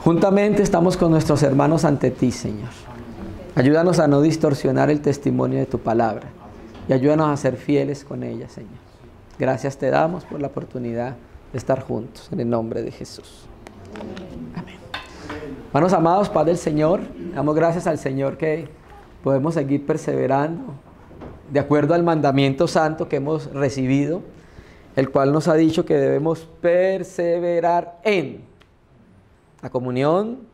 Juntamente estamos con nuestros hermanos ante ti, Señor. Ayúdanos a no distorsionar el testimonio de tu palabra y ayúdanos a ser fieles con ella, Señor. Gracias te damos por la oportunidad de estar juntos, en el nombre de Jesús. Amén. Hermanos amados, paz del Señor, damos gracias al Señor que podemos seguir perseverando de acuerdo al mandamiento santo que hemos recibido, el cual nos ha dicho que debemos perseverar en la comunión,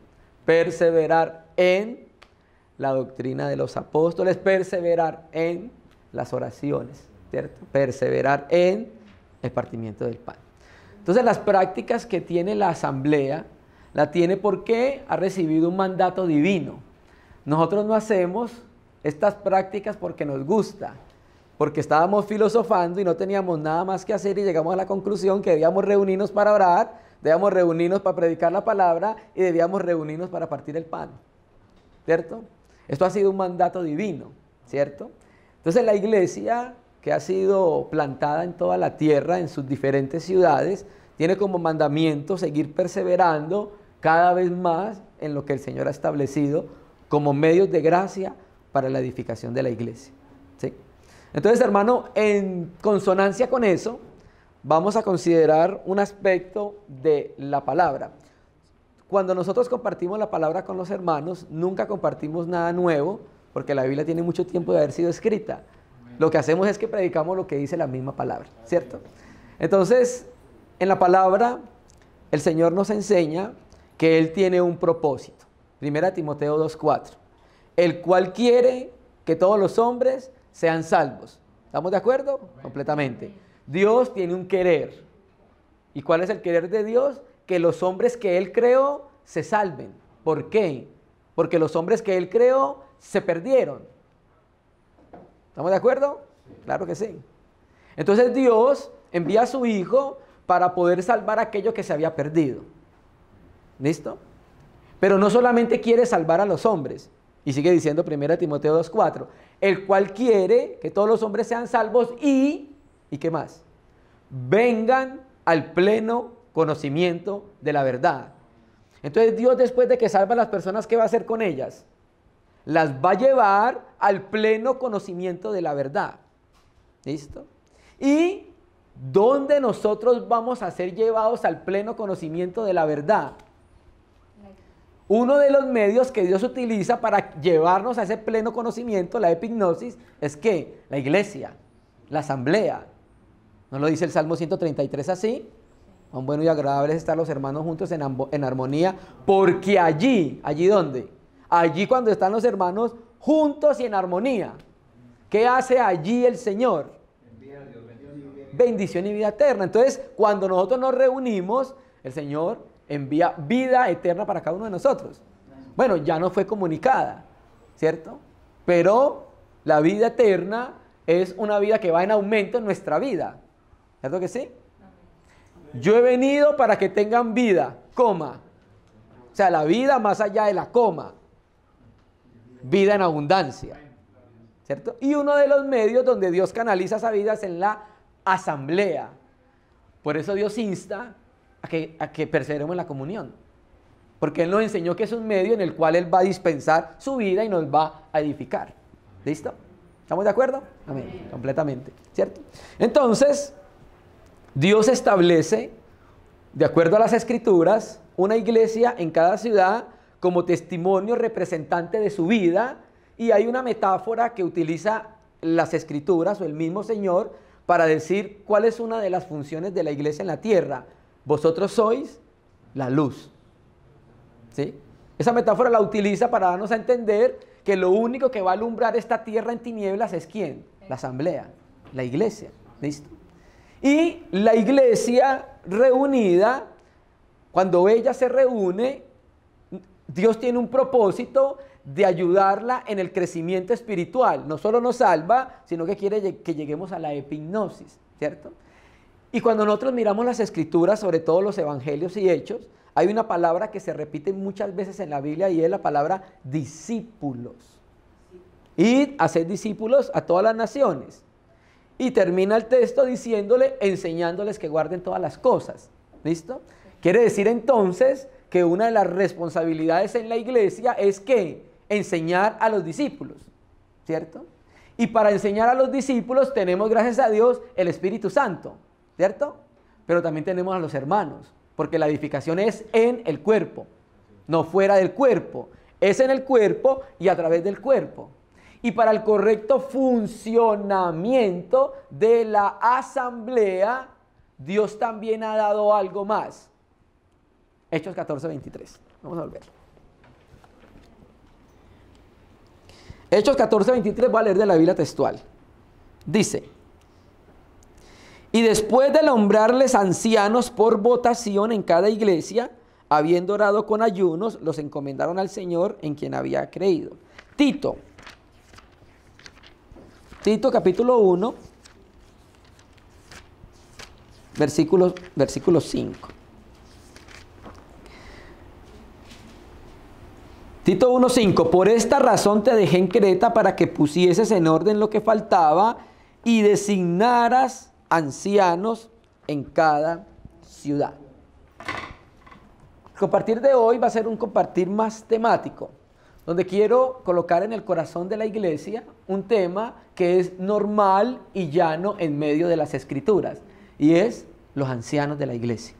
perseverar en la doctrina de los apóstoles, perseverar en las oraciones, ¿cierto? Perseverar en el partimiento del pan. Entonces las prácticas que tiene la asamblea, la tiene porque ha recibido un mandato divino. Nosotros no hacemos estas prácticas porque nos gusta, porque estábamos filosofando y no teníamos nada más que hacer y llegamos a la conclusión que debíamos reunirnos para orar, debíamos reunirnos para predicar la palabra y debíamos reunirnos para partir el pan, ¿cierto? Esto ha sido un mandato divino, ¿cierto? Entonces la iglesia, que ha sido plantada en toda la tierra, en sus diferentes ciudades, tiene como mandamiento seguir perseverando cada vez más en lo que el Señor ha establecido como medios de gracia para la edificación de la iglesia, ¿sí? Entonces, hermano, en consonancia con eso, vamos a considerar un aspecto de la palabra. Cuando nosotros compartimos la palabra con los hermanos, nunca compartimos nada nuevo, porque la Biblia tiene mucho tiempo de haber sido escrita. Lo que hacemos es que predicamos lo que dice la misma palabra, ¿cierto? Entonces, en la palabra, el Señor nos enseña que Él tiene un propósito. 1 Timoteo 2:4, el cual quiere que todos los hombres sean salvos. ¿Estamos de acuerdo? Completamente. Dios tiene un querer. ¿Y cuál es el querer de Dios? Que los hombres que Él creó se salven. ¿Por qué? Porque los hombres que Él creó se perdieron. ¿Estamos de acuerdo? Claro que sí. Entonces Dios envía a su Hijo para poder salvar a aquello que se había perdido. ¿Listo? Pero no solamente quiere salvar a los hombres. Y sigue diciendo 1 Timoteo 2:4, el cual quiere que todos los hombres sean salvos ¿y qué más? Vengan al pleno conocimiento de la verdad. Entonces Dios, después de que salva a las personas, ¿qué va a hacer con ellas? Las va a llevar al pleno conocimiento de la verdad. ¿Listo? ¿Y dónde nosotros vamos a ser llevados al pleno conocimiento de la verdad? Uno de los medios que Dios utiliza para llevarnos a ese pleno conocimiento, la epignosis, es ¿qué? La iglesia, la asamblea. ¿No lo dice el Salmo 133 así? Cuán bueno y agradable es estar los hermanos juntos en armonía, porque allí, ¿allí dónde? Allí cuando están los hermanos juntos y en armonía. ¿Qué hace allí el Señor? Bendición y vida eterna. Entonces, cuando nosotros nos reunimos, el Señor envía vida eterna para cada uno de nosotros. Bueno, ya no fue comunicada, ¿cierto? Pero la vida eterna es una vida que va en aumento en nuestra vida. ¿Cierto que sí? Yo he venido para que tengan vida, coma. O sea, la vida más allá de la coma. Vida en abundancia, ¿cierto? Y uno de los medios donde Dios canaliza esa vida es en la asamblea. Por eso Dios insta a que perseveremos en la comunión. Porque Él nos enseñó que es un medio en el cual Él va a dispensar su vida y nos va a edificar. ¿Listo? ¿Estamos de acuerdo? Amén. Completamente, ¿cierto? Entonces, Dios establece, de acuerdo a las Escrituras, una iglesia en cada ciudad como testimonio representante de su vida, y hay una metáfora que utiliza las Escrituras o el mismo Señor para decir cuál es una de las funciones de la iglesia en la tierra. Vosotros sois la luz. ¿Sí? Esa metáfora la utiliza para darnos a entender que lo único que va a alumbrar esta tierra en tinieblas es ¿quién? La asamblea, la iglesia. ¿Listo? Y la iglesia reunida, cuando ella se reúne, Dios tiene un propósito de ayudarla en el crecimiento espiritual. No solo nos salva, sino que quiere que lleguemos a la epignosis, ¿cierto? Y cuando nosotros miramos las Escrituras, sobre todo los Evangelios y Hechos, hay una palabra que se repite muchas veces en la Biblia y es la palabra discípulos. Id, haced discípulos a todas las naciones. Y termina el texto diciéndole, enseñándoles que guarden todas las cosas. ¿Listo? Quiere decir entonces que una de las responsabilidades en la iglesia es que enseñar a los discípulos, ¿cierto? Y para enseñar a los discípulos tenemos, gracias a Dios, el Espíritu Santo, ¿cierto? Pero también tenemos a los hermanos, porque la edificación es en el cuerpo, no fuera del cuerpo. Es en el cuerpo y a través del cuerpo. Y para el correcto funcionamiento de la asamblea, Dios también ha dado algo más. Hechos 14:23. Vamos a volver. Hechos 14:23, voy a leer de la Biblia textual. Dice: y después de nombrarles ancianos por votación en cada iglesia, habiendo orado con ayunos, los encomendaron al Señor en quien había creído. Tito capítulo 1, versículo 5. Tito 1:5, por esta razón te dejé en Creta para que pusieses en orden lo que faltaba y designaras ancianos en cada ciudad. El compartir de hoy va a ser un compartir más temático, donde quiero colocar en el corazón de la iglesia un tema que es normal y llano en medio de las escrituras, y es los ancianos de la iglesia.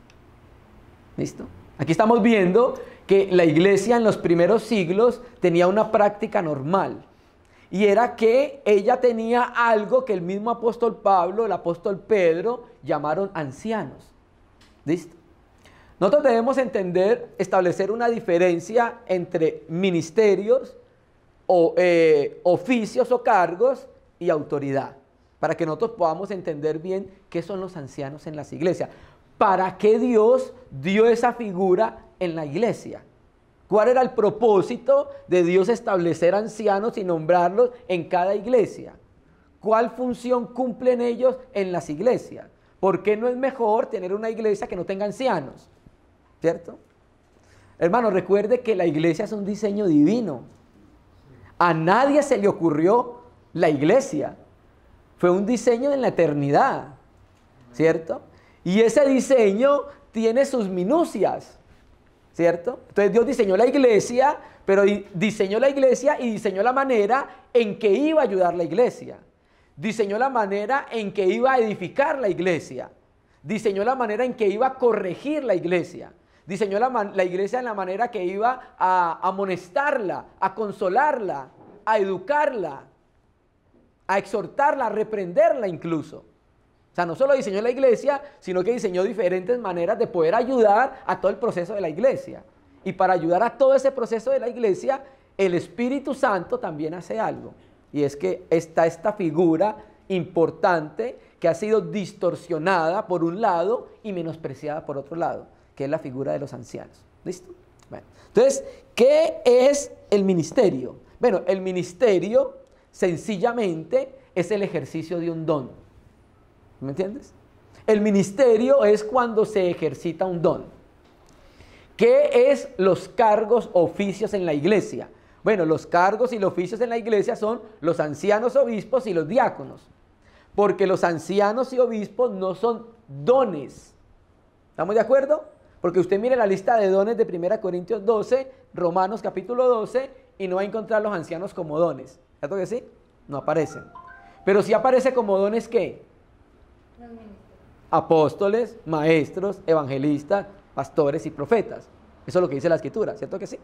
¿Listo? Aquí estamos viendo que la iglesia en los primeros siglos tenía una práctica normal, y era que ella tenía algo que el mismo apóstol Pablo, el apóstol Pedro, llamaron ancianos. ¿Listo? Nosotros debemos establecer una diferencia entre ministerios, oficios o cargos y autoridad, para que nosotros podamos entender bien qué son los ancianos en las iglesias. ¿Para qué Dios dio esa figura en la iglesia? ¿Cuál era el propósito de Dios establecer ancianos y nombrarlos en cada iglesia? ¿Cuál función cumplen ellos en las iglesias? ¿Por qué no es mejor tener una iglesia que no tenga ancianos? ¿Cierto? Hermano, recuerde que la iglesia es un diseño divino. A nadie se le ocurrió la iglesia. Fue un diseño en la eternidad. ¿Cierto? Y ese diseño tiene sus minucias. ¿Cierto? Entonces Dios diseñó la iglesia, pero diseñó la iglesia y diseñó la manera en que iba a ayudar la iglesia. Diseñó la manera en que iba a edificar la iglesia. Diseñó la manera en que iba a corregir la iglesia. Diseñó la iglesia en la manera que iba a amonestarla, a consolarla, a educarla, a exhortarla, a reprenderla incluso. O sea, no solo diseñó la iglesia, sino que diseñó diferentes maneras de poder ayudar a todo el proceso de la iglesia. Y para ayudar a todo ese proceso de la iglesia, el Espíritu Santo también hace algo. Y es que está esta figura importante que ha sido distorsionada por un lado y menospreciada por otro lado, que es la figura de los ancianos. ¿Listo? Bueno, entonces, ¿qué es el ministerio? Bueno, el ministerio sencillamente es el ejercicio de un don. ¿Me entiendes? El ministerio es cuando se ejercita un don. ¿Qué es los cargos, oficios en la iglesia? Bueno, los cargos y los oficios en la iglesia son los ancianos, obispos y los diáconos. Porque los ancianos y obispos no son dones. ¿Estamos de acuerdo? Porque usted mire la lista de dones de 1 Corintios 12, Romanos capítulo 12, y no va a encontrar los ancianos como dones. ¿Cierto que sí? No aparecen. Pero sí aparece como dones, ¿qué? Apóstoles, maestros, evangelistas, pastores y profetas. Eso es lo que dice la Escritura, ¿cierto que sí?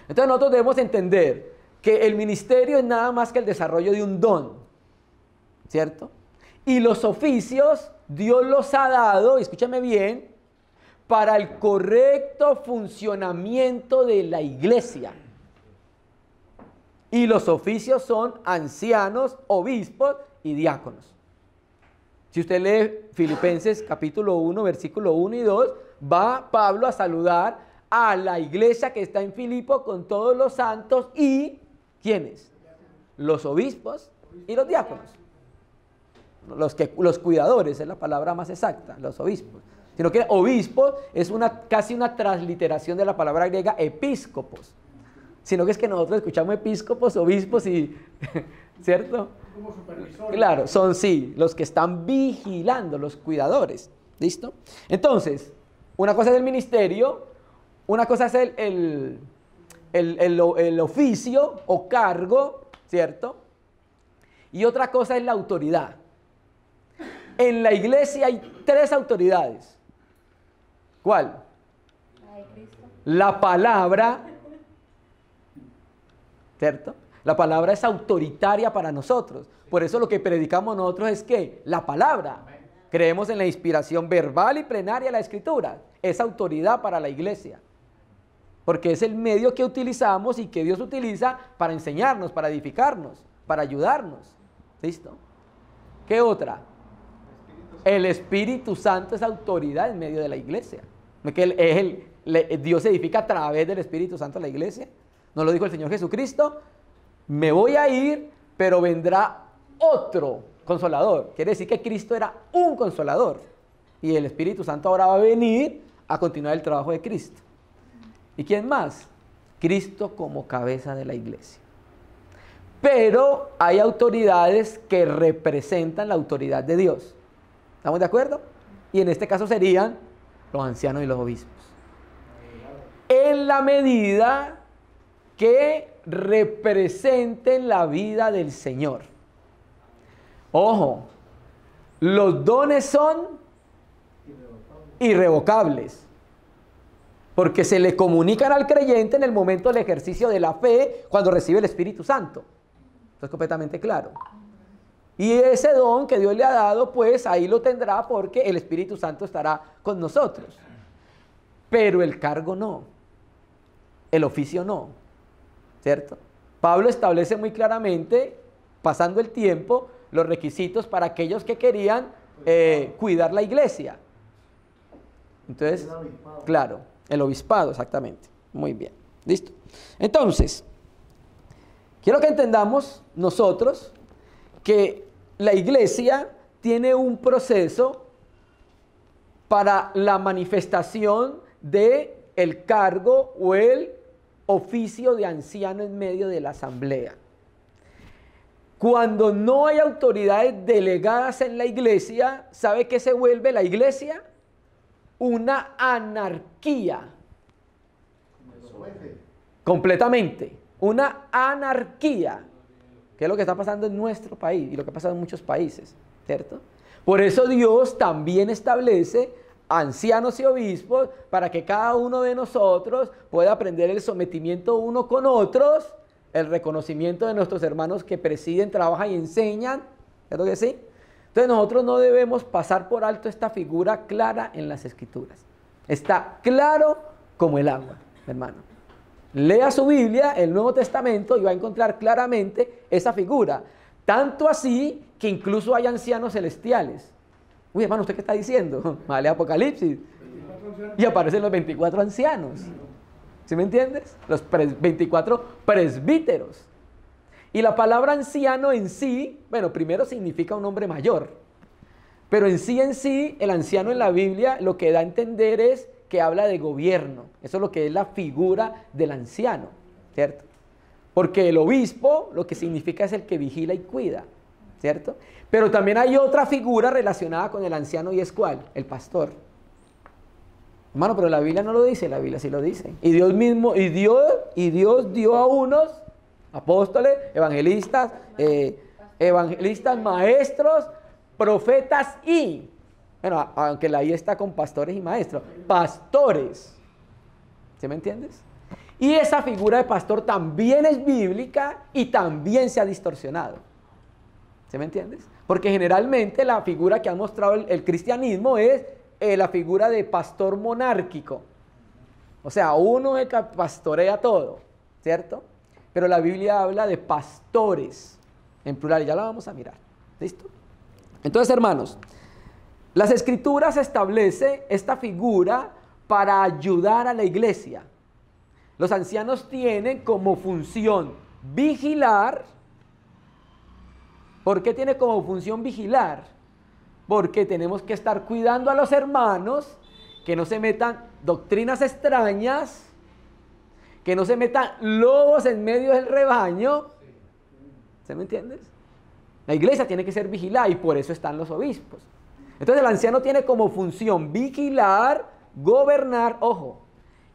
Entonces nosotros debemos entender que el ministerio es nada más que el desarrollo de un don, ¿cierto? Y los oficios Dios los ha dado, y escúchame bien, para el correcto funcionamiento de la iglesia. Y los oficios son ancianos, obispos y diáconos. Si usted lee Filipenses capítulo 1, versículo 1 y 2, va Pablo a saludar a la iglesia que está en Filipo con todos los santos y ¿quiénes? Los obispos y los diáconos. Los cuidadores es la palabra más exacta, los obispos. Sino que obispo es casi una transliteración de la palabra griega episcopos. Sino que es que nosotros escuchamos episcopos, obispos y... ¿cierto? Como supervisores. Claro, son sí, los que están vigilando, los cuidadores. ¿Listo? Entonces, una cosa es el ministerio, una cosa es el oficio o cargo, ¿cierto? Y otra cosa es la autoridad. En la iglesia hay 3 autoridades. ¿Cuál? La palabra, ¿cierto? La palabra es autoritaria para nosotros. Por eso lo que predicamos nosotros es ¿qué? La palabra. Creemos en la inspiración verbal y plenaria de la Escritura. Es autoridad para la iglesia. Porque es el medio que utilizamos y que Dios utiliza para enseñarnos, para edificarnos, para ayudarnos. ¿Listo? ¿Qué otra? El Espíritu Santo es autoridad en medio de la iglesia. Dios edifica a través del Espíritu Santo a la iglesia. ¿No lo dijo el Señor Jesucristo? Me voy a ir, pero vendrá otro consolador. Quiere decir que Cristo era un consolador. Y el Espíritu Santo ahora va a venir a continuar el trabajo de Cristo. ¿Y quién más? Cristo como cabeza de la iglesia. Pero hay autoridades que representan la autoridad de Dios. ¿Estamos de acuerdo? Y en este caso serían los ancianos y los obispos. En la medida que representen la vida del Señor. Ojo, los dones son irrevocables. Porque se le comunican al creyente en el momento del ejercicio de la fe cuando recibe el Espíritu Santo. Esto es completamente claro. Y ese don que Dios le ha dado, pues ahí lo tendrá porque el Espíritu Santo estará con nosotros. Pero el cargo no. El oficio no. ¿Cierto? Pablo establece muy claramente, pasando el tiempo, los requisitos para aquellos que querían cuidar la iglesia. Entonces, claro, el obispado, exactamente. Muy bien. ¿Listo? Entonces, quiero que entendamos nosotros que la iglesia tiene un proceso para la manifestación de el cargo o el oficio de anciano en medio de la asamblea. Cuando no hay autoridades delegadas en la iglesia, ¿sabe qué se vuelve la iglesia? Una anarquía. Completamente. Una anarquía. Que es lo que está pasando en nuestro país y lo que ha pasado en muchos países, ¿cierto? Por eso Dios también establece ancianos y obispos para que cada uno de nosotros pueda aprender el sometimiento uno con otros, el reconocimiento de nuestros hermanos que presiden, trabajan y enseñan, ¿cierto que sí? Entonces nosotros no debemos pasar por alto esta figura clara en las Escrituras. Está claro como el agua, hermano. Lea su Biblia, el Nuevo Testamento, y va a encontrar claramente esa figura. Tanto así que incluso hay ancianos celestiales. Uy, hermano, ¿usted qué está diciendo? Vale, Apocalipsis. Y aparecen los 24 ancianos. ¿Sí me entiendes? Los 24 presbíteros. Y la palabra anciano en sí, bueno, primero significa un hombre mayor. Pero en sí, el anciano en la Biblia lo que da a entender es que habla de gobierno. Eso es lo que es la figura del anciano, ¿cierto? Porque el obispo lo que significa es el que vigila y cuida, ¿cierto? Pero también hay otra figura relacionada con el anciano y es ¿cuál? El pastor. Hermano, pero la Biblia no lo dice, la Biblia sí lo dice. Y Dios mismo, y Dios dio a unos apóstoles, evangelistas, maestros, profetas y... Bueno, aunque la I está con pastores y maestros, pastores. ¿Sí me entiendes? Y esa figura de pastor también es bíblica y también se ha distorsionado. ¿Sí me entiendes? Porque generalmente la figura que ha mostrado el cristianismo es la figura de pastor monárquico. O sea, uno es que pastorea todo, ¿cierto? Pero la Biblia habla de pastores en plural, ya la vamos a mirar. ¿Listo? Entonces, hermanos, las Escrituras establecen esta figura para ayudar a la iglesia. Los ancianos tienen como función vigilar. ¿Por qué tiene como función vigilar? Porque tenemos que estar cuidando a los hermanos, que no se metan doctrinas extrañas, que no se metan lobos en medio del rebaño. ¿Se me entiendes? La iglesia tiene que ser vigilada y por eso están los obispos. Entonces el anciano tiene como función vigilar, gobernar, ojo,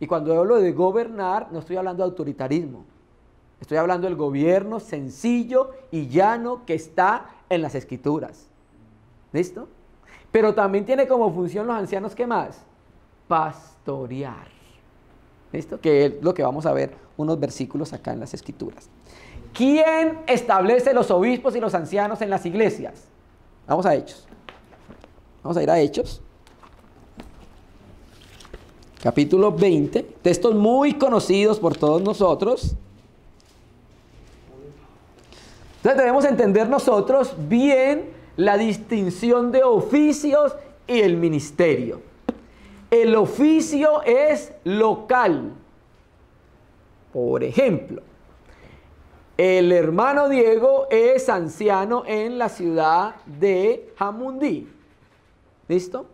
Y cuando hablo de gobernar, no estoy hablando de autoritarismo. Estoy hablando del gobierno sencillo y llano que está en las Escrituras. ¿Listo? Pero también tiene como función los ancianos, ¿qué más? Pastorear. ¿Listo? Que es lo que vamos a ver unos versículos acá en las Escrituras. ¿Quién establece los obispos y los ancianos en las iglesias? Vamos a Hechos. Vamos a ir a Hechos. Capítulo 20. Textos muy conocidos por todos nosotros. Entonces debemos entender nosotros bien la distinción de oficios y el ministerio. El oficio es local. Por ejemplo, el hermano Diego es anciano en la ciudad de Jamundí. ¿Listo?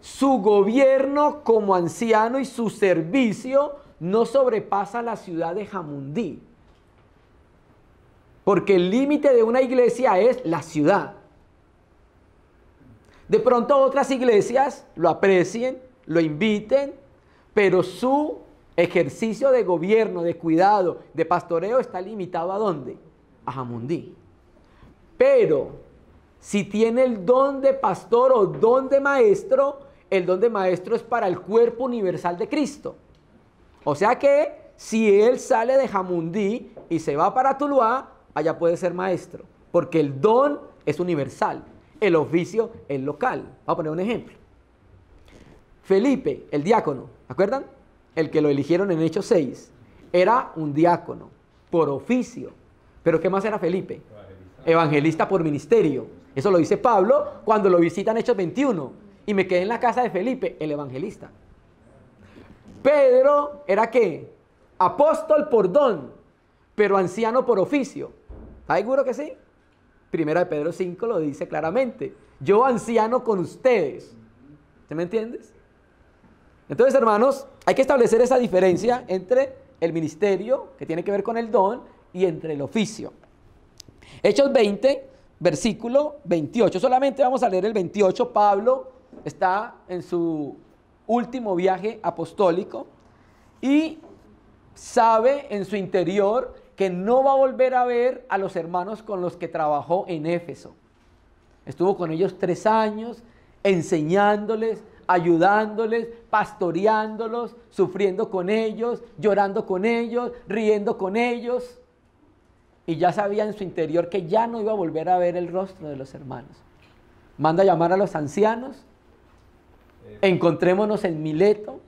Su gobierno como anciano y su servicio no sobrepasa la ciudad de Jamundí. Porque el límite de una iglesia es la ciudad. De pronto otras iglesias lo aprecien, lo inviten, pero su ejercicio de gobierno, de cuidado, de pastoreo está limitado ¿a dónde? A Jamundí. Pero si tiene el don de pastor o don de maestro, el don de maestro es para el cuerpo universal de Cristo. O sea que si él sale de Jamundí y se va para Tuluá, allá puede ser maestro, porque el don es universal, el oficio es local. Vamos a poner un ejemplo. Felipe, el diácono, ¿acuerdan? El que lo eligieron en Hechos 6, era un diácono por oficio. ¿Pero qué más era Felipe? Evangelista por ministerio. Eso lo dice Pablo cuando lo visita en Hechos 21. Y me quedé en la casa de Felipe, el evangelista. Pedro era ¿qué? Apóstol por don, pero anciano por oficio. ¿Está seguro que sí? Primera de Pedro 5 lo dice claramente. Yo anciano con ustedes. ¿Sí me entiendes? Entonces, hermanos, hay que establecer esa diferencia entre el ministerio, que tiene que ver con el don, y entre el oficio. Hechos 20, versículo 28. Solamente vamos a leer el 28. Pablo está en su último viaje apostólico y sabe en su interior que no va a volver a ver a los hermanos con los que trabajó en Éfeso. Estuvo con ellos 3 años, enseñándoles, ayudándoles, pastoreándolos, sufriendo con ellos, llorando con ellos, riendo con ellos. Y ya sabía en su interior que ya no iba a volver a ver el rostro de los hermanos. Manda a llamar a los ancianos. Encontrémonos en Mileto.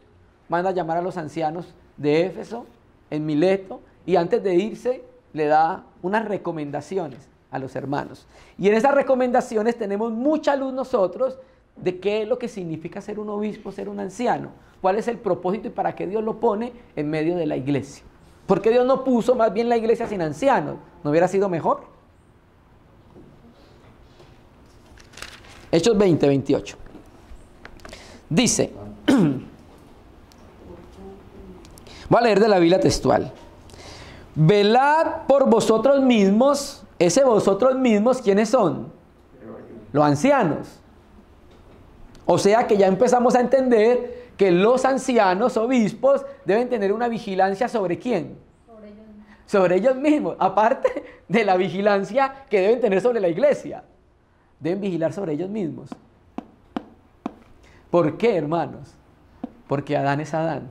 Manda a llamar a los ancianos de Éfeso, en Mileto. Y antes de irse, le da unas recomendaciones a los hermanos. Y en esas recomendaciones tenemos mucha luz nosotros de qué es lo que significa ser un obispo, ser un anciano. Cuál es el propósito y para qué Dios lo pone en medio de la iglesia. ¿Por qué Dios no puso más bien la iglesia sin ancianos? ¿No hubiera sido mejor? Hechos 20, 28. Dice, voy a leer de la Biblia textual. Velad por vosotros mismos. Ese vosotros mismos, ¿quiénes son? Los ancianos. O sea que ya empezamos a entender que los ancianos, obispos, deben tener una vigilancia ¿sobre quién? Sobre ellos mismos. Aparte de la vigilancia que deben tener sobre la iglesia, deben vigilar sobre ellos mismos. ¿Por qué, hermanos? Porque Adán es Adán.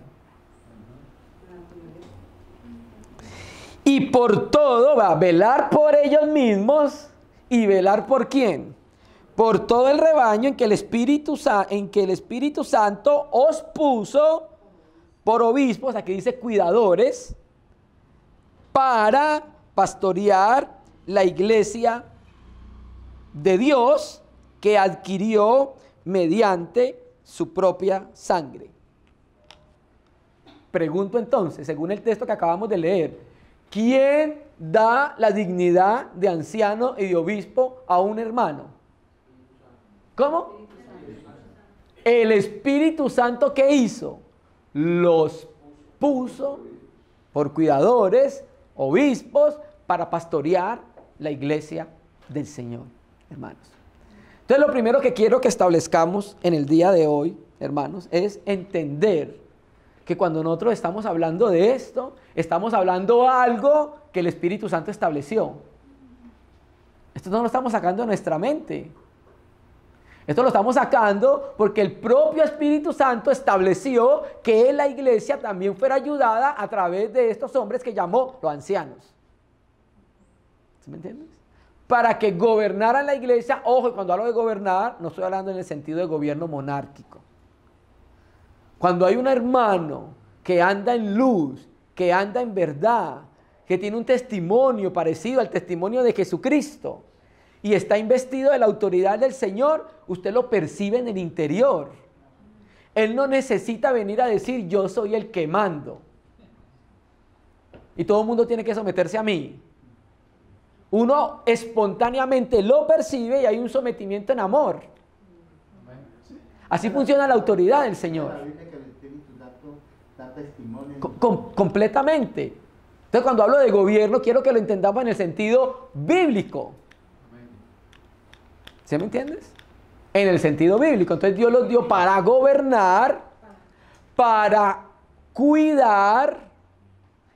Y por todo va a velar por ellos mismos. ¿Y velar por quién? Por todo el rebaño en que el Espíritu Santo os puso por obispos, aquí dice cuidadores, para pastorear la iglesia de Dios que adquirió mediante su propia sangre. Pregunto entonces, según el texto que acabamos de leer, ¿quién da la dignidad de anciano y de obispo a un hermano? ¿Cómo? El Espíritu Santo, ¿qué hizo? Los puso por cuidadores, obispos, para pastorear la iglesia del Señor, hermanos. Entonces, lo primero que quiero que establezcamos en el día de hoy, hermanos, es entender que cuando nosotros estamos hablando de esto, estamos hablando algo que el Espíritu Santo estableció. Esto no lo estamos sacando de nuestra mente. Esto lo estamos sacando porque el propio Espíritu Santo estableció que la iglesia también fuera ayudada a través de estos hombres que llamó los ancianos. ¿Sí me entiendes? Para que gobernaran la iglesia. Ojo, cuando hablo de gobernar, no estoy hablando en el sentido de gobierno monárquico. Cuando hay un hermano que anda en luz, que anda en verdad, que tiene un testimonio parecido al testimonio de Jesucristo y está investido de la autoridad del Señor, usted lo percibe en el interior. Él no necesita venir a decir yo soy el que mando y todo el mundo tiene que someterse a mí. Uno espontáneamente lo percibe y hay un sometimiento en amor. Así funciona la autoridad del Señor. Completamente. Entonces, cuando hablo de gobierno, quiero que lo entendamos en el sentido bíblico. ¿Sí me entiendes? En el sentido bíblico. Entonces, Dios los dio para gobernar, para cuidar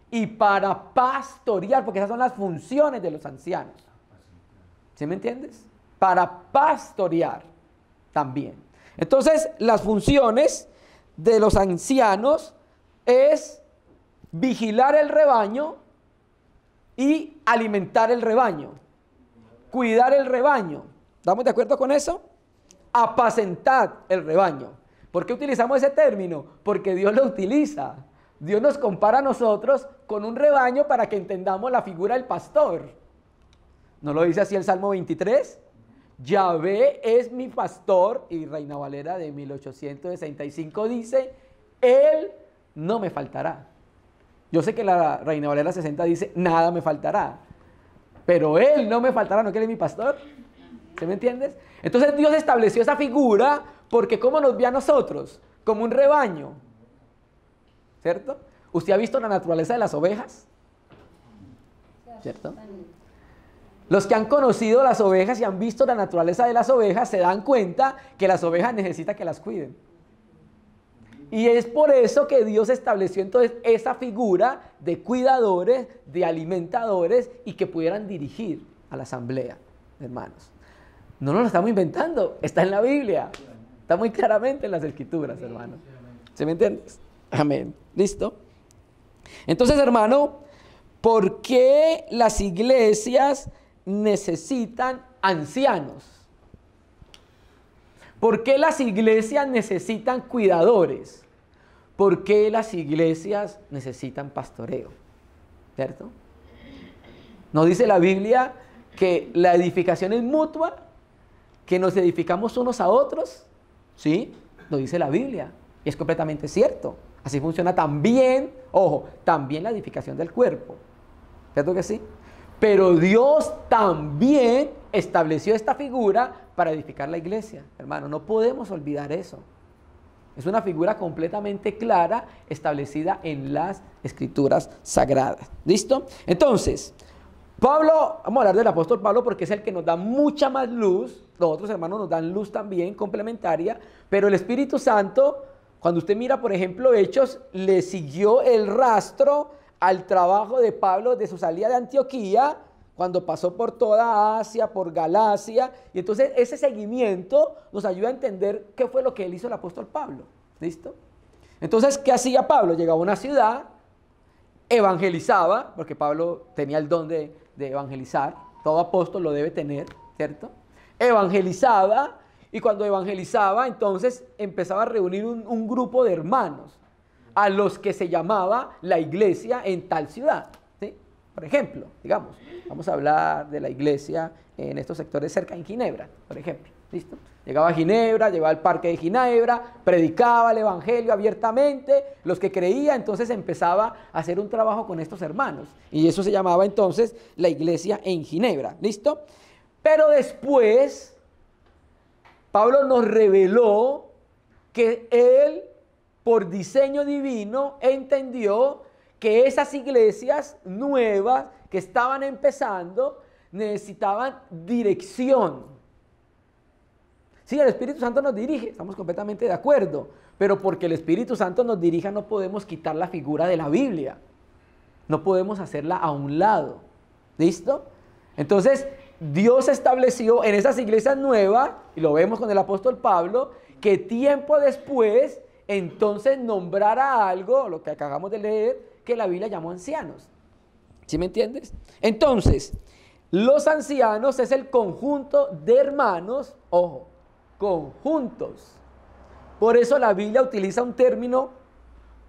y para pastorear, porque esas son las funciones de los ancianos. ¿Sí me entiendes? Para pastorear también. Entonces, las funciones de los ancianos es vigilar el rebaño y alimentar el rebaño, cuidar el rebaño. ¿Estamos de acuerdo con eso? Apacentar el rebaño. ¿Por qué utilizamos ese término? Porque Dios lo utiliza. Dios nos compara a nosotros con un rebaño para que entendamos la figura del pastor. ¿No lo dice así el Salmo 23? Yahvé es mi pastor, y Reina Valera de 1865 dice, Él no me faltará. Yo sé que la Reina Valera 60 dice, nada me faltará, pero Él no me faltará, ¿no que Él es mi pastor? ¿Sí me entiendes? Entonces Dios estableció esa figura porque ¿cómo nos ve a nosotros? Como un rebaño, ¿cierto? ¿Usted ha visto la naturaleza de las ovejas? ¿Cierto? Los que han conocido las ovejas y han visto la naturaleza de las ovejas se dan cuenta que las ovejas necesitan que las cuiden. Y es por eso que Dios estableció entonces esa figura de cuidadores, de alimentadores y que pudieran dirigir a la asamblea, hermanos. No nos lo estamos inventando, está en la Biblia. Está muy claramente en las Escrituras, hermanos. ¿Se me entiendes? Amén. ¿Listo? Entonces, hermano, ¿por qué las iglesias necesitan ancianos? ¿Por qué las iglesias necesitan cuidadores? ¿Por qué las iglesias necesitan pastoreo? ¿Cierto? ¿No dice la Biblia que la edificación es mutua? ¿Que nos edificamos unos a otros? Sí, lo dice la Biblia. Y es completamente cierto. Así funciona también, ojo, también la edificación del cuerpo. ¿Cierto que sí? Pero Dios también estableció esta figura para edificar la iglesia. Hermano, no podemos olvidar eso. Es una figura completamente clara, establecida en las Escrituras sagradas. ¿Listo? Entonces, Pablo, vamos a hablar del apóstol Pablo porque es el que nos da mucha más luz. Los otros hermanos nos dan luz también, complementaria. Pero el Espíritu Santo, cuando usted mira, por ejemplo, Hechos, le siguió el rastro al trabajo de Pablo de su salida de Antioquía, cuando pasó por toda Asia, por Galacia, y entonces ese seguimiento nos ayuda a entender qué fue lo que él hizo el apóstol Pablo. ¿Listo? Entonces, ¿qué hacía Pablo? Llegaba a una ciudad, evangelizaba, porque Pablo tenía el don de evangelizar, todo apóstol lo debe tener, ¿cierto? Evangelizaba, y cuando evangelizaba, entonces empezaba a reunir un grupo de hermanos, a los que se llamaba la iglesia en tal ciudad, ¿sí? Por ejemplo, digamos, vamos a hablar de la iglesia en estos sectores cerca en Ginebra, por ejemplo, ¿listo? Llegaba a Ginebra, llegaba al parque de Ginebra, predicaba el evangelio abiertamente, los que creían, entonces empezaba a hacer un trabajo con estos hermanos, y eso se llamaba entonces la iglesia en Ginebra, ¿listo? Pero después, Pablo nos reveló que él, por diseño divino, entendió que esas iglesias nuevas que estaban empezando necesitaban dirección. Sí, el Espíritu Santo nos dirige, estamos completamente de acuerdo, pero porque el Espíritu Santo nos dirija no podemos quitar la figura de la Biblia, no podemos hacerla a un lado, ¿listo? Entonces, Dios estableció en esas iglesias nuevas, y lo vemos con el apóstol Pablo, que tiempo después, entonces nombrara algo, lo que acabamos de leer, que la Biblia llamó ancianos. ¿Sí me entiendes? Entonces, los ancianos es el conjunto de hermanos, ojo, conjuntos. Por eso la Biblia utiliza un término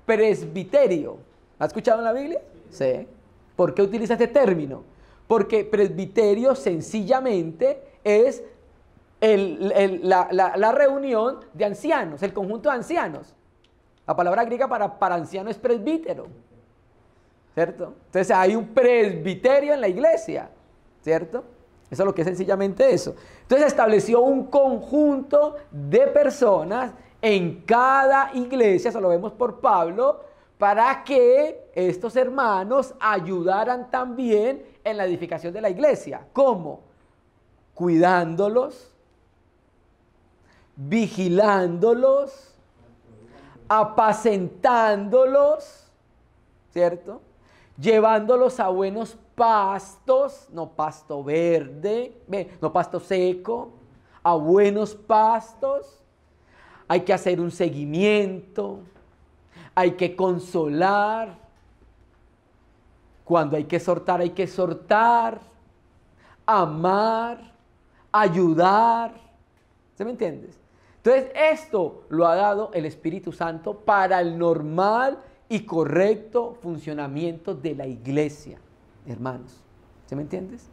presbiterio. ¿Ha escuchado en la Biblia? Sí. ¿Por qué utiliza este término? Porque presbiterio sencillamente es la reunión de ancianos, el conjunto de ancianos. La palabra griega para anciano es presbítero, ¿cierto? Entonces hay un presbiterio en la iglesia, ¿cierto? Eso es lo que es sencillamente eso. Entonces estableció un conjunto de personas en cada iglesia, eso lo vemos por Pablo, para que estos hermanos ayudaran también en la edificación de la iglesia. ¿Cómo? Cuidándolos, vigilándolos, apacentándolos, ¿cierto? Llevándolos a buenos pastos, no pasto verde, no pasto seco, a buenos pastos. Hay que hacer un seguimiento, hay que consolar. Cuando hay que exhortar, amar, ayudar. ¿Se me entiendes? Entonces esto lo ha dado el Espíritu Santo para el normal y correcto funcionamiento de la iglesia, hermanos. ¿Se me entiendes?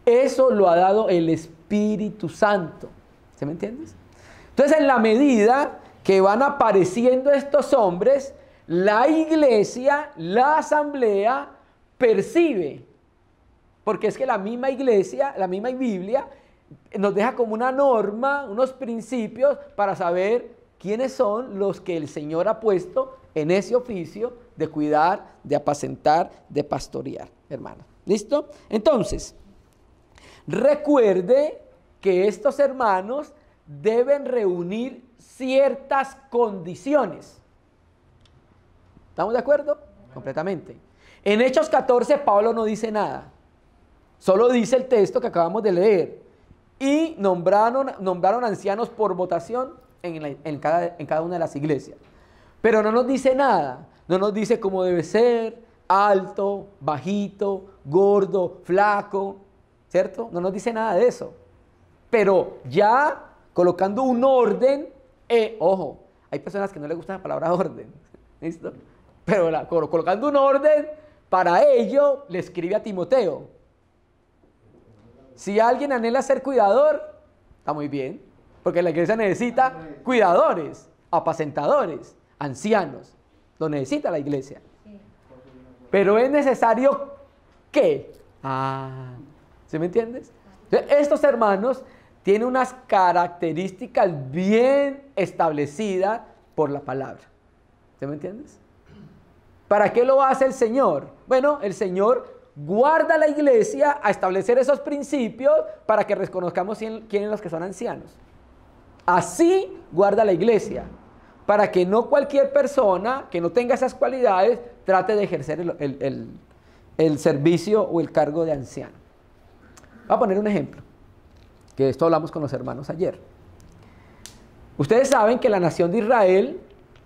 Eso lo ha dado el Espíritu Santo. ¿Se me entiendes? Entonces, en la medida que van apareciendo estos hombres, la iglesia, la asamblea, percibe. Porque es que la misma iglesia, la misma Biblia, nos deja como una norma, unos principios para saber quiénes son los que el Señor ha puesto en ese oficio de cuidar, de apacentar, de pastorear, hermano. ¿Listo? Entonces, recuerde que estos hermanos deben reunir ciertas condiciones. ¿Estamos de acuerdo? Completamente. En Hechos 14, Pablo no dice nada. Solo dice el texto que acabamos de leer. Y nombraron ancianos por votación en cada una de las iglesias. Pero no nos dice nada. No nos dice cómo debe ser, alto, bajito, gordo, flaco, ¿cierto? No nos dice nada de eso. Pero ya colocando un orden, ojo, hay personas que no les gusta la palabra orden, ¿listo? Pero colocando un orden, para ello le escribe a Timoteo. Si alguien anhela ser cuidador, está muy bien, porque la iglesia necesita cuidadores, apacentadores, ancianos, lo necesita la iglesia. Pero es necesario ¿qué? ¿Sí me entiendes? Entonces, estos hermanos tienen unas características bien establecidas por la palabra. ¿Sí me entiendes? ¿Para qué lo hace el Señor? Bueno, el Señor guarda la iglesia a establecer esos principios para que reconozcamos quiénes son los que son ancianos. Así guarda la iglesia, para que no cualquier persona que no tenga esas cualidades trate de ejercer el servicio o el cargo de anciano. Voy a poner un ejemplo, que de esto hablamos con los hermanos ayer. Ustedes saben que la nación de Israel,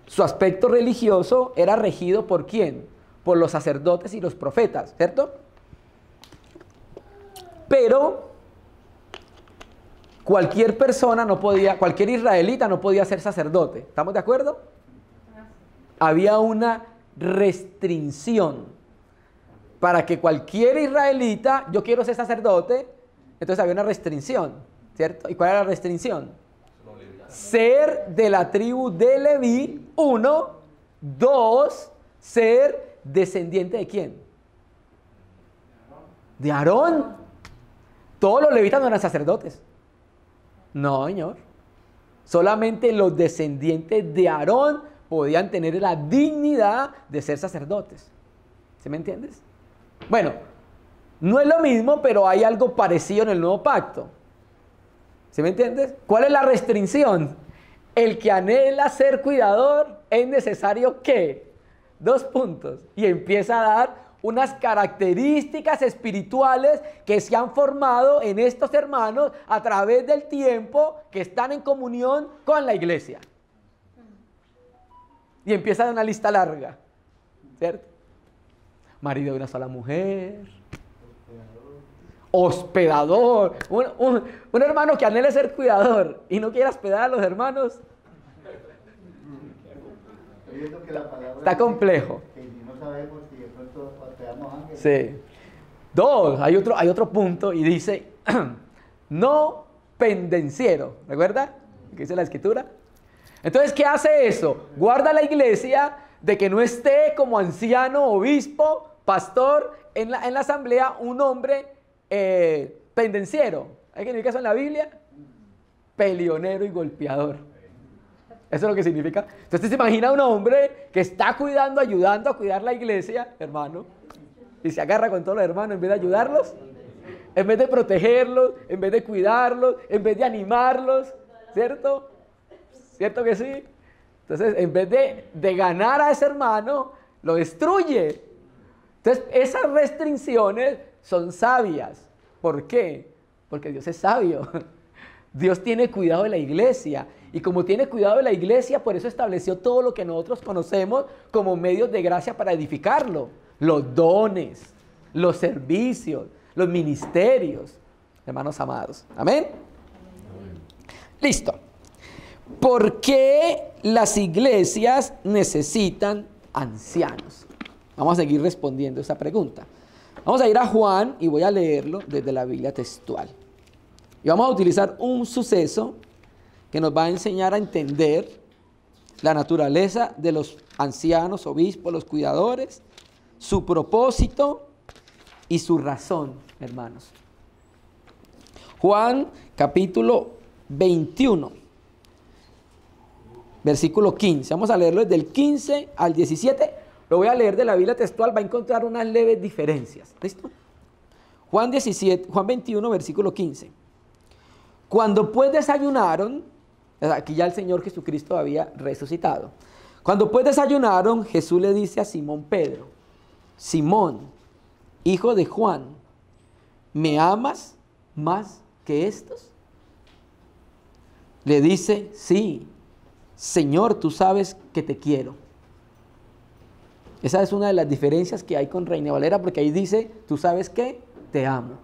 su aspecto religioso era regido ¿por quién? Por los sacerdotes y los profetas, ¿cierto? Pero cualquier persona no podía, cualquier israelita no podía ser sacerdote. ¿Estamos de acuerdo? Había una restricción para que cualquier israelita, yo quiero ser sacerdote, entonces había una restricción, ¿cierto? ¿Y cuál era la restricción? Ser de la tribu de Leví, 1, 2, ser descendiente ¿de quién? De Aarón. Todos los levitas no eran sacerdotes. No, señor. Solamente los descendientes de Aarón podían tener la dignidad de ser sacerdotes. ¿Sí me entiendes? Bueno, no es lo mismo, pero hay algo parecido en el nuevo pacto. ¿Sí me entiendes? ¿Cuál es la restricción? El que anhela ser cuidador es necesario que, 2 puntos, y empieza a dar unas características espirituales que se han formado en estos hermanos a través del tiempo que están en comunión con la iglesia. Y empieza a dar una lista larga, ¿cierto? Marido de una sola mujer, hospedador, un hermano que anhele ser cuidador y no quiera hospedar a los hermanos, está complejo. Sí. 2, hay otro punto y dice, no pendenciero, ¿recuerda? ¿Qué dice la escritura? Entonces, ¿qué hace eso? Guarda la iglesia de que no esté como anciano, obispo, pastor, en la asamblea, un hombre pendenciero. ¿Hay que decir eso en la Biblia? Peleonero y golpeador. Eso es lo que significa. Entonces se imagina un hombre que está cuidando, ayudando a cuidar la iglesia, hermano, y se agarra con todos los hermanos en vez de ayudarlos, en vez de protegerlos, en vez de cuidarlos, en vez de animarlos, ¿cierto? ¿Cierto que sí? Entonces, en vez de ganar a ese hermano, lo destruye. Entonces, esas restricciones son sabias. ¿Por qué? Porque Dios es sabio. Dios tiene cuidado de la iglesia. Y como tiene cuidado de la iglesia, por eso estableció todo lo que nosotros conocemos como medios de gracia para edificarlo. Los dones, los servicios, los ministerios. Hermanos amados. ¿Amén? Listo. ¿Por qué las iglesias necesitan ancianos? Vamos a seguir respondiendo esa pregunta. Vamos a ir a Juan y voy a leerlo desde la Biblia textual. Y vamos a utilizar un suceso que nos va a enseñar a entender la naturaleza de los ancianos, obispos, los cuidadores, su propósito y su razón, hermanos. Juan capítulo 21, versículo 15. Vamos a leerlo desde el 15 al 17. Lo voy a leer de la Biblia textual, va a encontrar unas leves diferencias. ¿Listo? Juan 21, versículo 15. Cuando pues desayunaron, aquí ya el Señor Jesucristo había resucitado. Cuando pues desayunaron, Jesús le dice a Simón Pedro: Simón, hijo de Juan, ¿me amas más que estos? Le dice: sí, Señor, tú sabes que te quiero. Esa es una de las diferencias que hay con Reina Valera, porque ahí dice: tú sabes que te amo.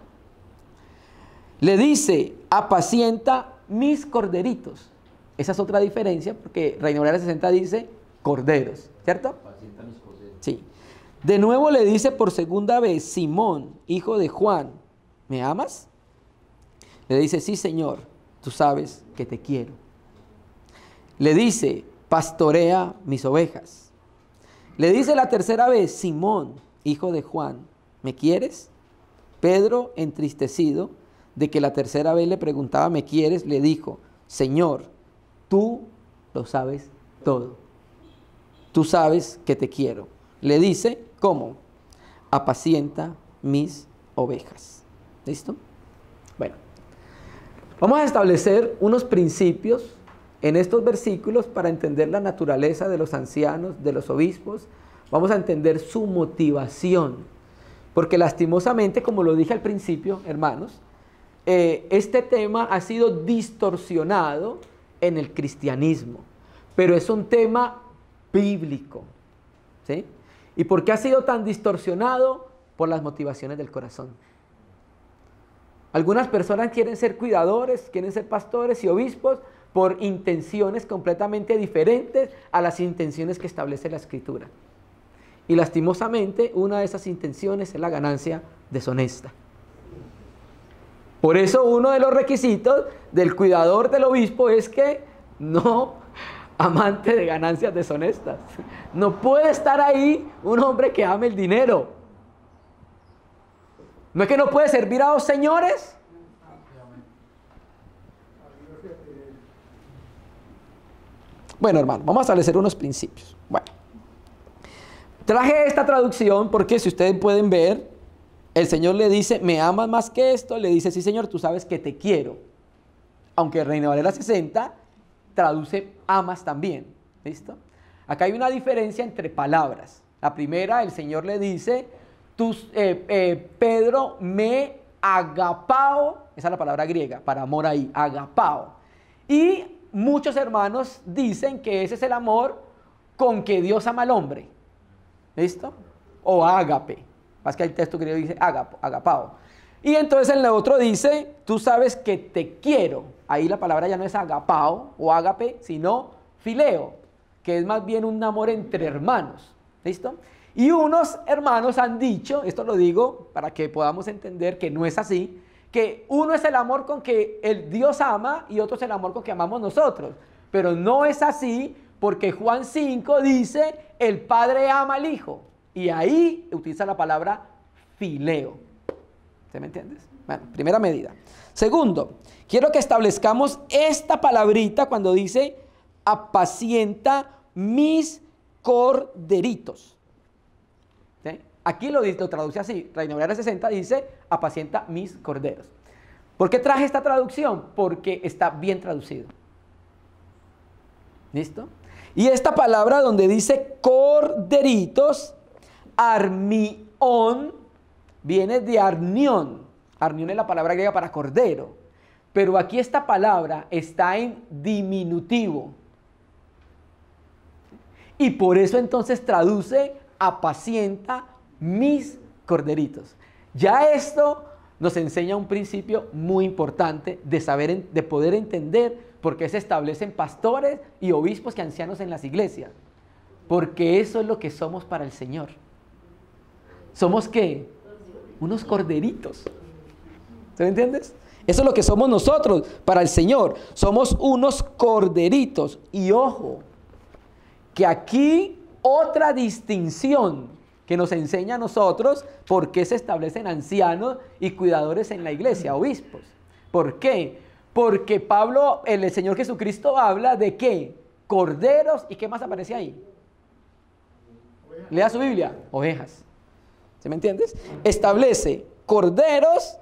Le dice: apacienta mis corderitos. Esa es otra diferencia, porque Reina Valera 60 dice corderos, ¿cierto? Apacienta mis corderos. Sí. De nuevo le dice por segunda vez: Simón, hijo de Juan, ¿me amas? Le dice: sí, Señor, tú sabes que te quiero. Le dice: pastorea mis ovejas. Le dice la tercera vez: Simón, hijo de Juan, ¿me quieres? Pedro, entristecido de que la tercera vez le preguntaba: ¿me quieres?, le dijo: Señor, tú lo sabes todo. Tú sabes que te quiero. Le dice: ¿cómo? Apacienta mis ovejas. ¿Listo? Bueno, vamos a establecer unos principios en estos versículos para entender la naturaleza de los ancianos, de los obispos. Vamos a entender su motivación, porque lastimosamente, como lo dije al principio, hermanos, este tema ha sido distorsionado en el cristianismo, pero es un tema bíblico, ¿sí? ¿Y por qué ha sido tan distorsionado? Por las motivaciones del corazón. Algunas personas quieren ser cuidadores, quieren ser pastores y obispos por intenciones completamente diferentes a las intenciones que establece la Escritura. Y lastimosamente, una de esas intenciones es la ganancia deshonesta. Por eso uno de los requisitos del cuidador del obispo es que no amante de ganancias deshonestas. No puede estar ahí un hombre que ame el dinero. ¿No es que no puede servir a dos señores? Bueno, hermano, vamos a establecer unos principios. Bueno, traje esta traducción porque, si ustedes pueden ver, el Señor le dice: ¿me amas más que esto? Le dice: sí, Señor, tú sabes que te quiero. aunque Reina Valera 60 traduce amas también. ¿Listo? Acá hay una diferencia entre palabras. La primera, el Señor le dice, Pedro, me agapao, esa es la palabra griega, para amor ahí, agapao. Y muchos hermanos dicen que ese es el amor con que Dios ama al hombre. ¿Listo? O ágape. Más que el texto griego dice agapao. Y entonces en el otro dice, tú sabes que te quiero. Ahí la palabra ya no es agapao o ágape, sino fileo, que es más bien un amor entre hermanos. ¿Listo? Y unos hermanos han dicho, esto lo digo para que podamos entender que no es así, que uno es el amor con que el Dios ama y otro es el amor con que amamos nosotros. Pero no es así, porque Juan 5 dice, el Padre ama al Hijo. Y ahí utiliza la palabra fileo. ¿Se me entiendes? Bueno, primera medida. Segundo, quiero que establezcamos esta palabrita cuando dice, apacienta mis corderitos. ¿Sí? Aquí lo traduce así. Reina Valera 60 dice, apacienta mis corderos. ¿Por qué traje esta traducción? Porque está bien traducido. ¿Listo? Y esta palabra donde dice corderitos, armión, viene de arnión. Arnión es la palabra griega para cordero. Pero aquí esta palabra está en diminutivo. Y por eso entonces traduce apacienta mis corderitos. Ya esto nos enseña un principio muy importante de saber, de poder entender por qué se establecen pastores y obispos y ancianos en las iglesias. Porque eso es lo que somos para el Señor. ¿Somos qué? Unos corderitos. ¿Se me entiendes? Eso es lo que somos nosotros para el Señor. Somos unos corderitos. Y ojo, que aquí otra distinción que nos enseña a nosotros por qué se establecen ancianos y cuidadores en la iglesia, obispos. ¿Por qué? Porque Pablo, el Señor Jesucristo habla de ¿qué? Corderos, ¿y qué más aparece ahí? Lea su Biblia, ovejas. ¿Se me entiendes? Establece corderos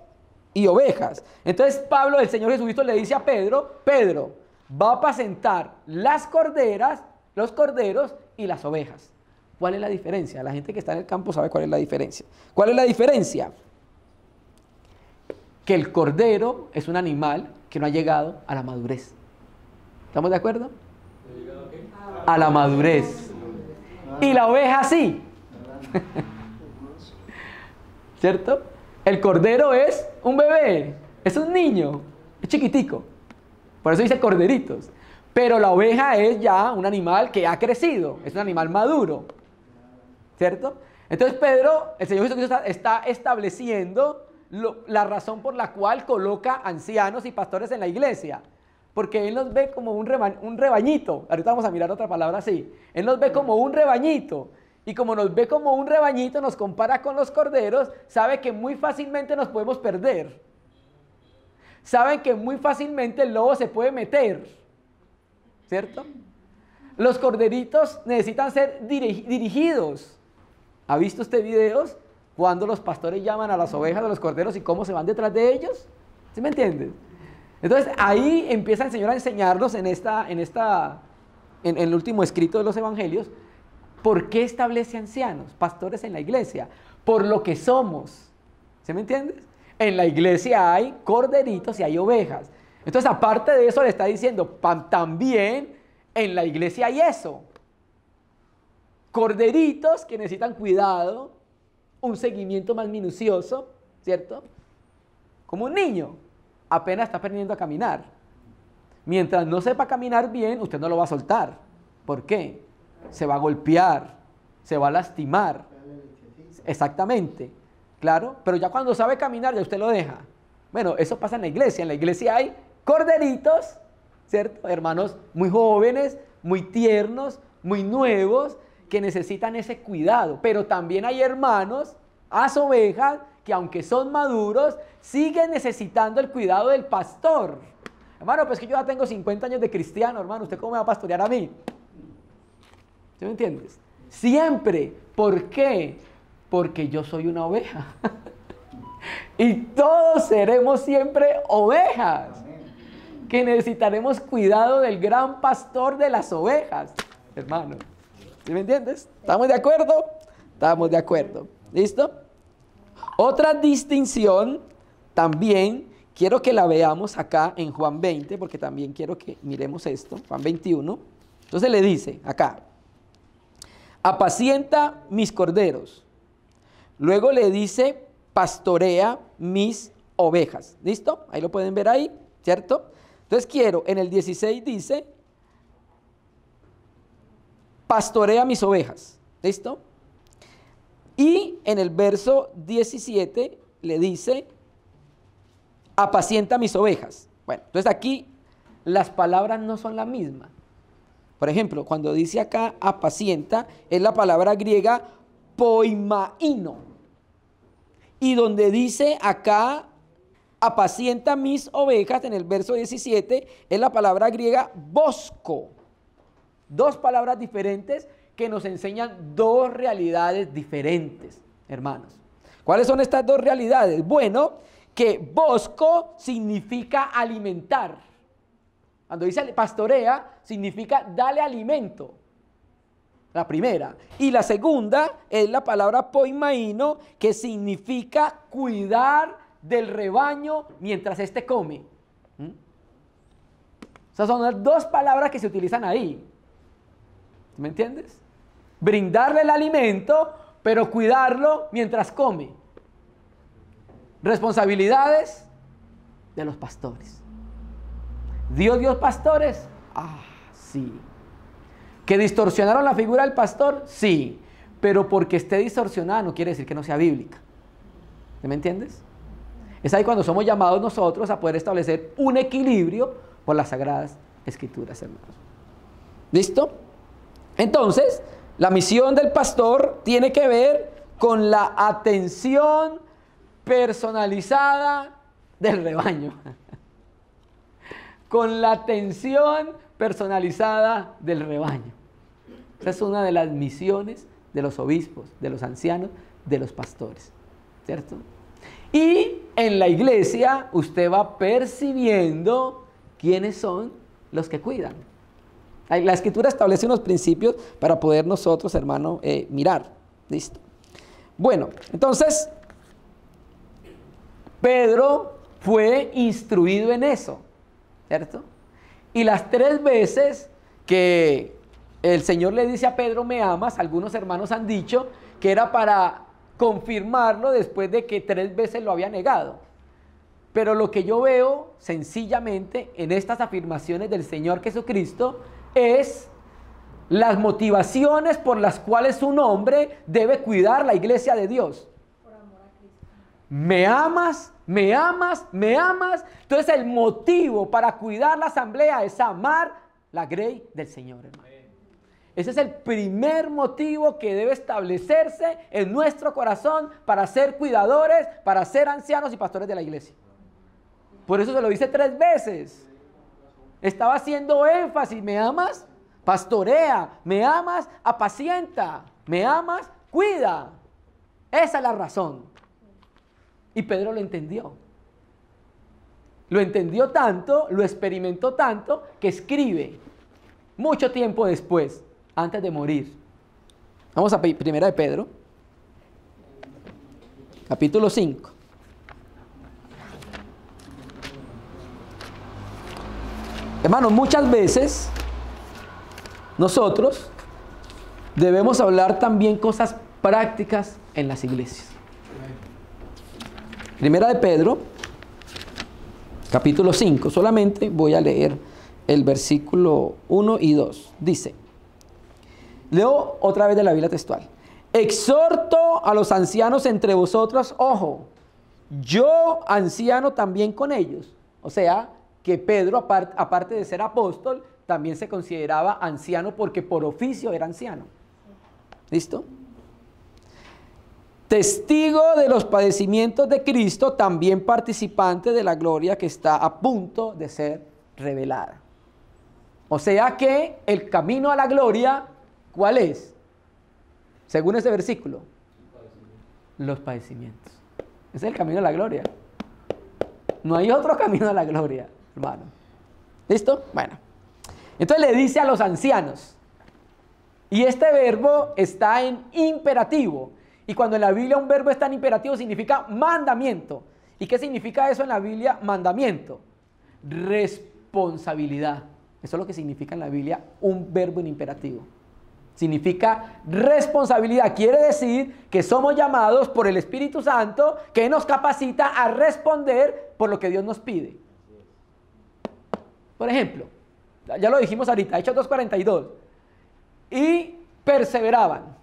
y ovejas. Entonces Pablo, el Señor Jesucristo le dice a Pedro, Pedro, va a apacentar las corderas, los corderos y las ovejas. ¿Cuál es la diferencia? La gente que está en el campo sabe cuál es la diferencia. ¿Cuál es la diferencia? Que el cordero es un animal que no ha llegado a la madurez. ¿Estamos de acuerdo? A la madurez. Y la oveja sí. ¿Cierto? El cordero es un bebé, es un niño, es chiquitico. Por eso dice corderitos. Pero la oveja es ya un animal que ha crecido, es un animal maduro. ¿Cierto? Entonces Pedro, el Señor Jesucristo está estableciendo la razón por la cual coloca ancianos y pastores en la iglesia. Porque Él nos ve como un rebañito. Ahorita vamos a mirar otra palabra así. Él nos ve como un rebañito. Y como nos ve como un rebañito, nos compara con los corderos, sabe que muy fácilmente nos podemos perder. Saben que muy fácilmente el lobo se puede meter. ¿Cierto? Los corderitos necesitan ser dirigidos. ¿Ha visto usted videos cuando los pastores llaman a las ovejas de los corderos y cómo se van detrás de ellos? ¿Sí me entienden? Entonces ahí empieza el Señor a enseñarnos en el último escrito de los evangelios, ¿por qué establece ancianos, pastores en la iglesia? Por lo que somos. ¿Sí me entiendes? En la iglesia hay corderitos y hay ovejas. Entonces aparte de eso le está diciendo, también en la iglesia hay eso. Corderitos que necesitan cuidado, un seguimiento más minucioso, ¿cierto? Como un niño, apenas está aprendiendo a caminar. Mientras no sepa caminar bien, usted no lo va a soltar. ¿Por qué? Se va a golpear, se va a lastimar. Exactamente, claro. Pero ya cuando sabe caminar, ya usted lo deja. Bueno, eso pasa en la iglesia. En la iglesia hay corderitos, ¿cierto? Hermanos muy jóvenes, muy tiernos, muy nuevos, que necesitan ese cuidado. Pero también hay hermanos, las ovejas, que aunque son maduros, siguen necesitando el cuidado del pastor. Hermano, pues que yo ya tengo 50 años de cristiano, hermano, ¿usted cómo me va a pastorear a mí? ¿Sí me entiendes? Siempre. ¿Por qué? Porque yo soy una oveja. Y todos seremos siempre ovejas. que necesitaremos cuidado del gran pastor de las ovejas, hermano. ¿Sí me entiendes? ¿Estamos de acuerdo? Estamos de acuerdo. ¿Listo? Otra distinción también quiero que la veamos acá en Juan 20, porque también quiero que miremos esto, Juan 21. Entonces le dice acá, apacienta mis corderos. Luego le dice, pastorea mis ovejas. ¿Listo? Ahí lo pueden ver ahí, ¿cierto? Entonces quiero, en el 16 dice, pastorea mis ovejas. ¿Listo? Y en el verso 17 le dice, apacienta mis ovejas. Bueno, entonces aquí las palabras no son las mismas. Por ejemplo, cuando dice acá apacienta, es la palabra griega poimaino. Y donde dice acá apacienta mis ovejas, en el verso 17, es la palabra griega bosco. Dos palabras diferentes que nos enseñan dos realidades diferentes, hermanos. ¿Cuáles son estas dos realidades? Bueno, que bosco significa alimentar. Cuando dice pastorea, significa dale alimento. La primera. Y la segunda es la palabra poimaino, que significa cuidar del rebaño mientras éste come. Esas son las dos palabras que se utilizan ahí. ¿Me entiendes? Brindarle el alimento, pero cuidarlo mientras come. Responsabilidades de los pastores. ¿Dios pastores? Ah, sí. ¿Que distorsionaron la figura del pastor? Sí. Pero porque esté distorsionada no quiere decir que no sea bíblica. ¿Me entiendes? Es ahí cuando somos llamados nosotros a poder establecer un equilibrio por las Sagradas Escrituras, hermanos. ¿Listo? Entonces, la misión del pastor tiene que ver con la atención personalizada del rebaño. Con la atención personalizada del rebaño. Esa es una de las misiones de los obispos, de los ancianos, de los pastores, ¿cierto? Y en la iglesia usted va percibiendo quiénes son los que cuidan. La Escritura establece unos principios para poder nosotros, hermano, mirar. ¿Listo? Bueno, entonces, Pedro fue instruido en eso, ¿cierto? Y las 3 veces que el Señor le dice a Pedro, me amas, algunos hermanos han dicho que era para confirmarlo después de que 3 veces lo había negado. Pero lo que yo veo sencillamente en estas afirmaciones del Señor Jesucristo es las motivaciones por las cuales un hombre debe cuidar la iglesia de Dios. Por amor a Cristo. Me amas, me amas, me amas. Entonces el motivo para cuidar la asamblea es amar la grey del Señor, hermano. Ese es el primer motivo que debe establecerse en nuestro corazón para ser cuidadores, para ser ancianos y pastores de la iglesia. Por eso se lo dice 3 veces. Estaba haciendo énfasis, ¿me amas? Pastorea, ¿me amas? Apacienta, ¿me amas? Cuida. Esa es la razón. Y Pedro lo entendió. Lo entendió tanto, lo experimentó tanto, que escribe mucho tiempo después, antes de morir. Vamos a Primera de Pedro, capítulo 5. Hermanos, muchas veces nosotros debemos hablar también cosas prácticas en las iglesias. Primera de Pedro, capítulo 5. Solamente voy a leer el versículo 1 y 2. Dice, leo otra vez de la Biblia textual. Exhorto a los ancianos entre vosotros, ojo, yo anciano también con ellos. O sea, que Pedro, aparte de ser apóstol, también se consideraba anciano porque por oficio era anciano. ¿Listo? Testigo de los padecimientos de Cristo, también participante de la gloria que está a punto de ser revelada. O sea que el camino a la gloria, ¿cuál es? Según este versículo, los padecimientos. Ese es el camino a la gloria. No hay otro camino a la gloria, hermano. ¿Listo? Bueno. Entonces le dice a los ancianos. Y este verbo está en imperativo. Y cuando en la Biblia un verbo está en imperativo significa mandamiento. ¿Y qué significa eso en la Biblia? Mandamiento. Responsabilidad. Eso es lo que significa en la Biblia un verbo en imperativo. Significa responsabilidad. Quiere decir que somos llamados por el Espíritu Santo que nos capacita a responder por lo que Dios nos pide. Por ejemplo, ya lo dijimos ahorita, Hechos 2:42. Y perseveraban.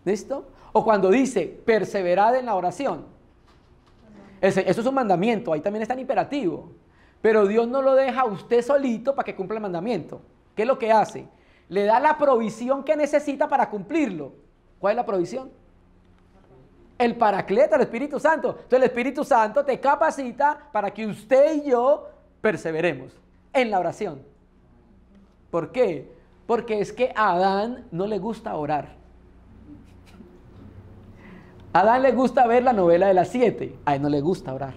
¿Listo? O cuando dice perseverad en la oración. Eso es un mandamiento, ahí también está en imperativo. Pero Dios no lo deja a usted solito para que cumpla el mandamiento. ¿Qué es lo que hace? Le da la provisión que necesita para cumplirlo. ¿Cuál es la provisión? El Paracleto, el Espíritu Santo. Entonces el Espíritu Santo te capacita para que usted y yo perseveremos en la oración. ¿Por qué? Porque es que a Adán no le gusta orar. A Adán le gusta ver la novela de las 7. A él no le gusta orar.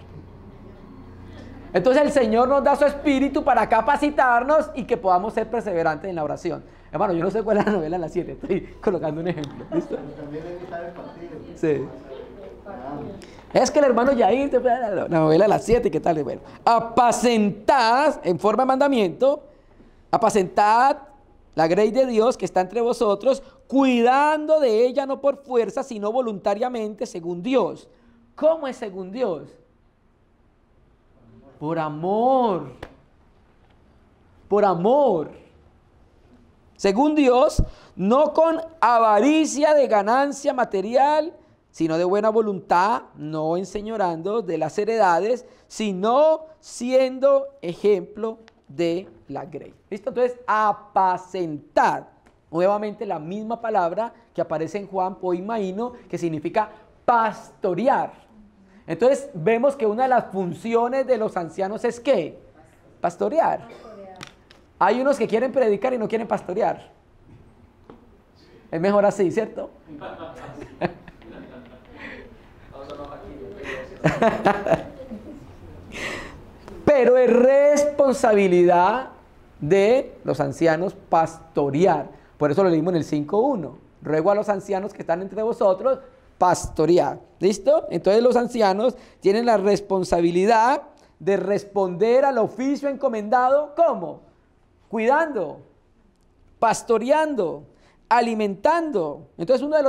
Entonces el Señor nos da su espíritu para capacitarnos y que podamos ser perseverantes en la oración. Hermano, yo no sé cuál es la novela de las 7. Estoy colocando un ejemplo. ¿Listo? Sí. Es que el hermano Yair, la novela de las 7, ¿qué tal? Bueno, apacentad, en forma de mandamiento, apacentad la grey de Dios que está entre vosotros, cuidando de ella no por fuerza, sino voluntariamente, según Dios. ¿Cómo es según Dios? Por amor. Por amor. Según Dios, no con avaricia de ganancia material, sino de buena voluntad, no enseñorando de las heredades, sino siendo ejemplo de la grey. ¿Listo? Entonces, apacentad. Nuevamente la misma palabra que aparece en Juan poimaíno, que significa pastorear. Entonces, vemos que una de las funciones de los ancianos es ¿qué? Pastorear. Hay unos que quieren predicar y no quieren pastorear. Es mejor así, ¿cierto? Pero es responsabilidad de los ancianos pastorear. Por eso lo leímos en el 5:1. Ruego a los ancianos que están entre vosotros pastorear. ¿Listo? Entonces los ancianos tienen la responsabilidad de responder al oficio encomendado. ¿Cómo? Cuidando, pastoreando, alimentando. Entonces una de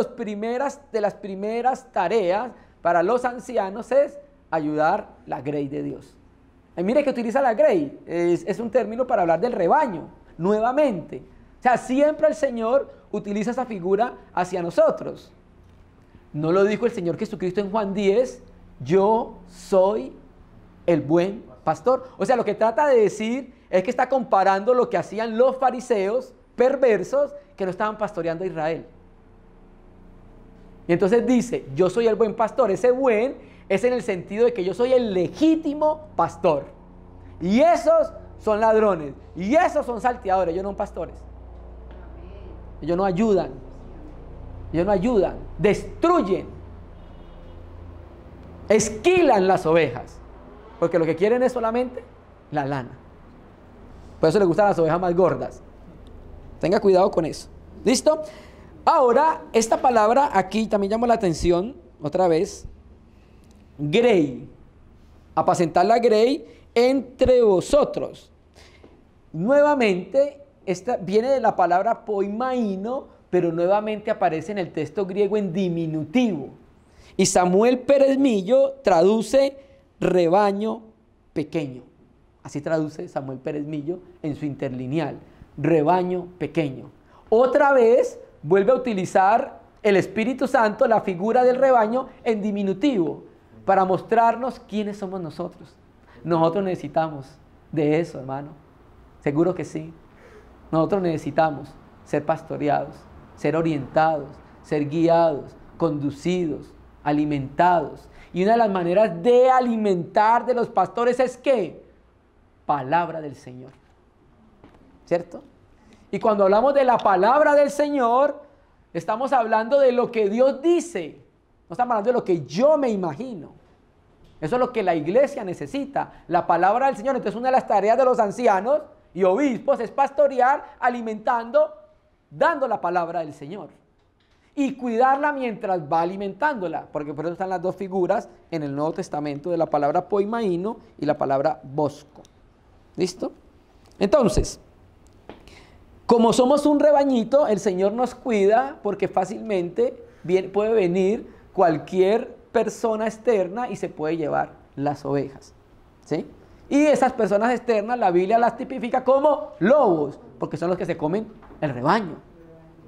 las primeras tareas para los ancianos es ayudar la grey de Dios. Y mire que utiliza la grey, es un término para hablar del rebaño, nuevamente. O sea, siempre el Señor utiliza esa figura hacia nosotros. ¿No lo dijo el Señor Jesucristo en Juan 10? Yo soy el buen pastor. O sea, lo que trata de decir es que está comparando lo que hacían los fariseos perversos que no estaban pastoreando a Israel. Y entonces dice, yo soy el buen pastor. Ese buen es en el sentido de que yo soy el legítimo pastor. Y esos son ladrones. Y esos son salteadores. Ellos no son pastores. Ellos no ayudan. Ellos no ayudan. Destruyen. Esquilan las ovejas. Porque lo que quieren es solamente la lana. Por eso les gustan las ovejas más gordas. Tenga cuidado con eso. ¿Listo? Ahora, esta palabra aquí también llama la atención, otra vez. Grey. Apacentar la grey entre vosotros. Nuevamente, esta viene de la palabra poimaíno, pero nuevamente aparece en el texto griego en diminutivo. Y Samuel Pérez Millo traduce rebaño pequeño. Así traduce Samuel Pérez Millo en su interlineal. Rebaño pequeño. Otra vez vuelve a utilizar el Espíritu Santo, la figura del rebaño, en diminutivo, para mostrarnos quiénes somos nosotros. Nosotros necesitamos de eso, hermano. Seguro que sí. Nosotros necesitamos ser pastoreados, ser orientados, ser guiados, conducidos, alimentados. Y una de las maneras de alimentar de los pastores es ¿qué? Palabra del Señor. ¿Cierto? Y cuando hablamos de la palabra del Señor, estamos hablando de lo que Dios dice. No estamos hablando de lo que yo me imagino. Eso es lo que la iglesia necesita, la palabra del Señor. Entonces una de las tareas de los ancianos y obispos es pastorear, alimentando, dando la palabra del Señor. Y cuidarla mientras va alimentándola, porque por eso están las dos figuras en el Nuevo Testamento de la palabra poimaíno y la palabra bosco. ¿Listo? Entonces, como somos un rebañito, el Señor nos cuida porque fácilmente puede venir cualquier persona externa y se puede llevar las ovejas. ¿Sí? Y esas personas externas la Biblia las tipifica como lobos, porque son los que se comen el rebaño.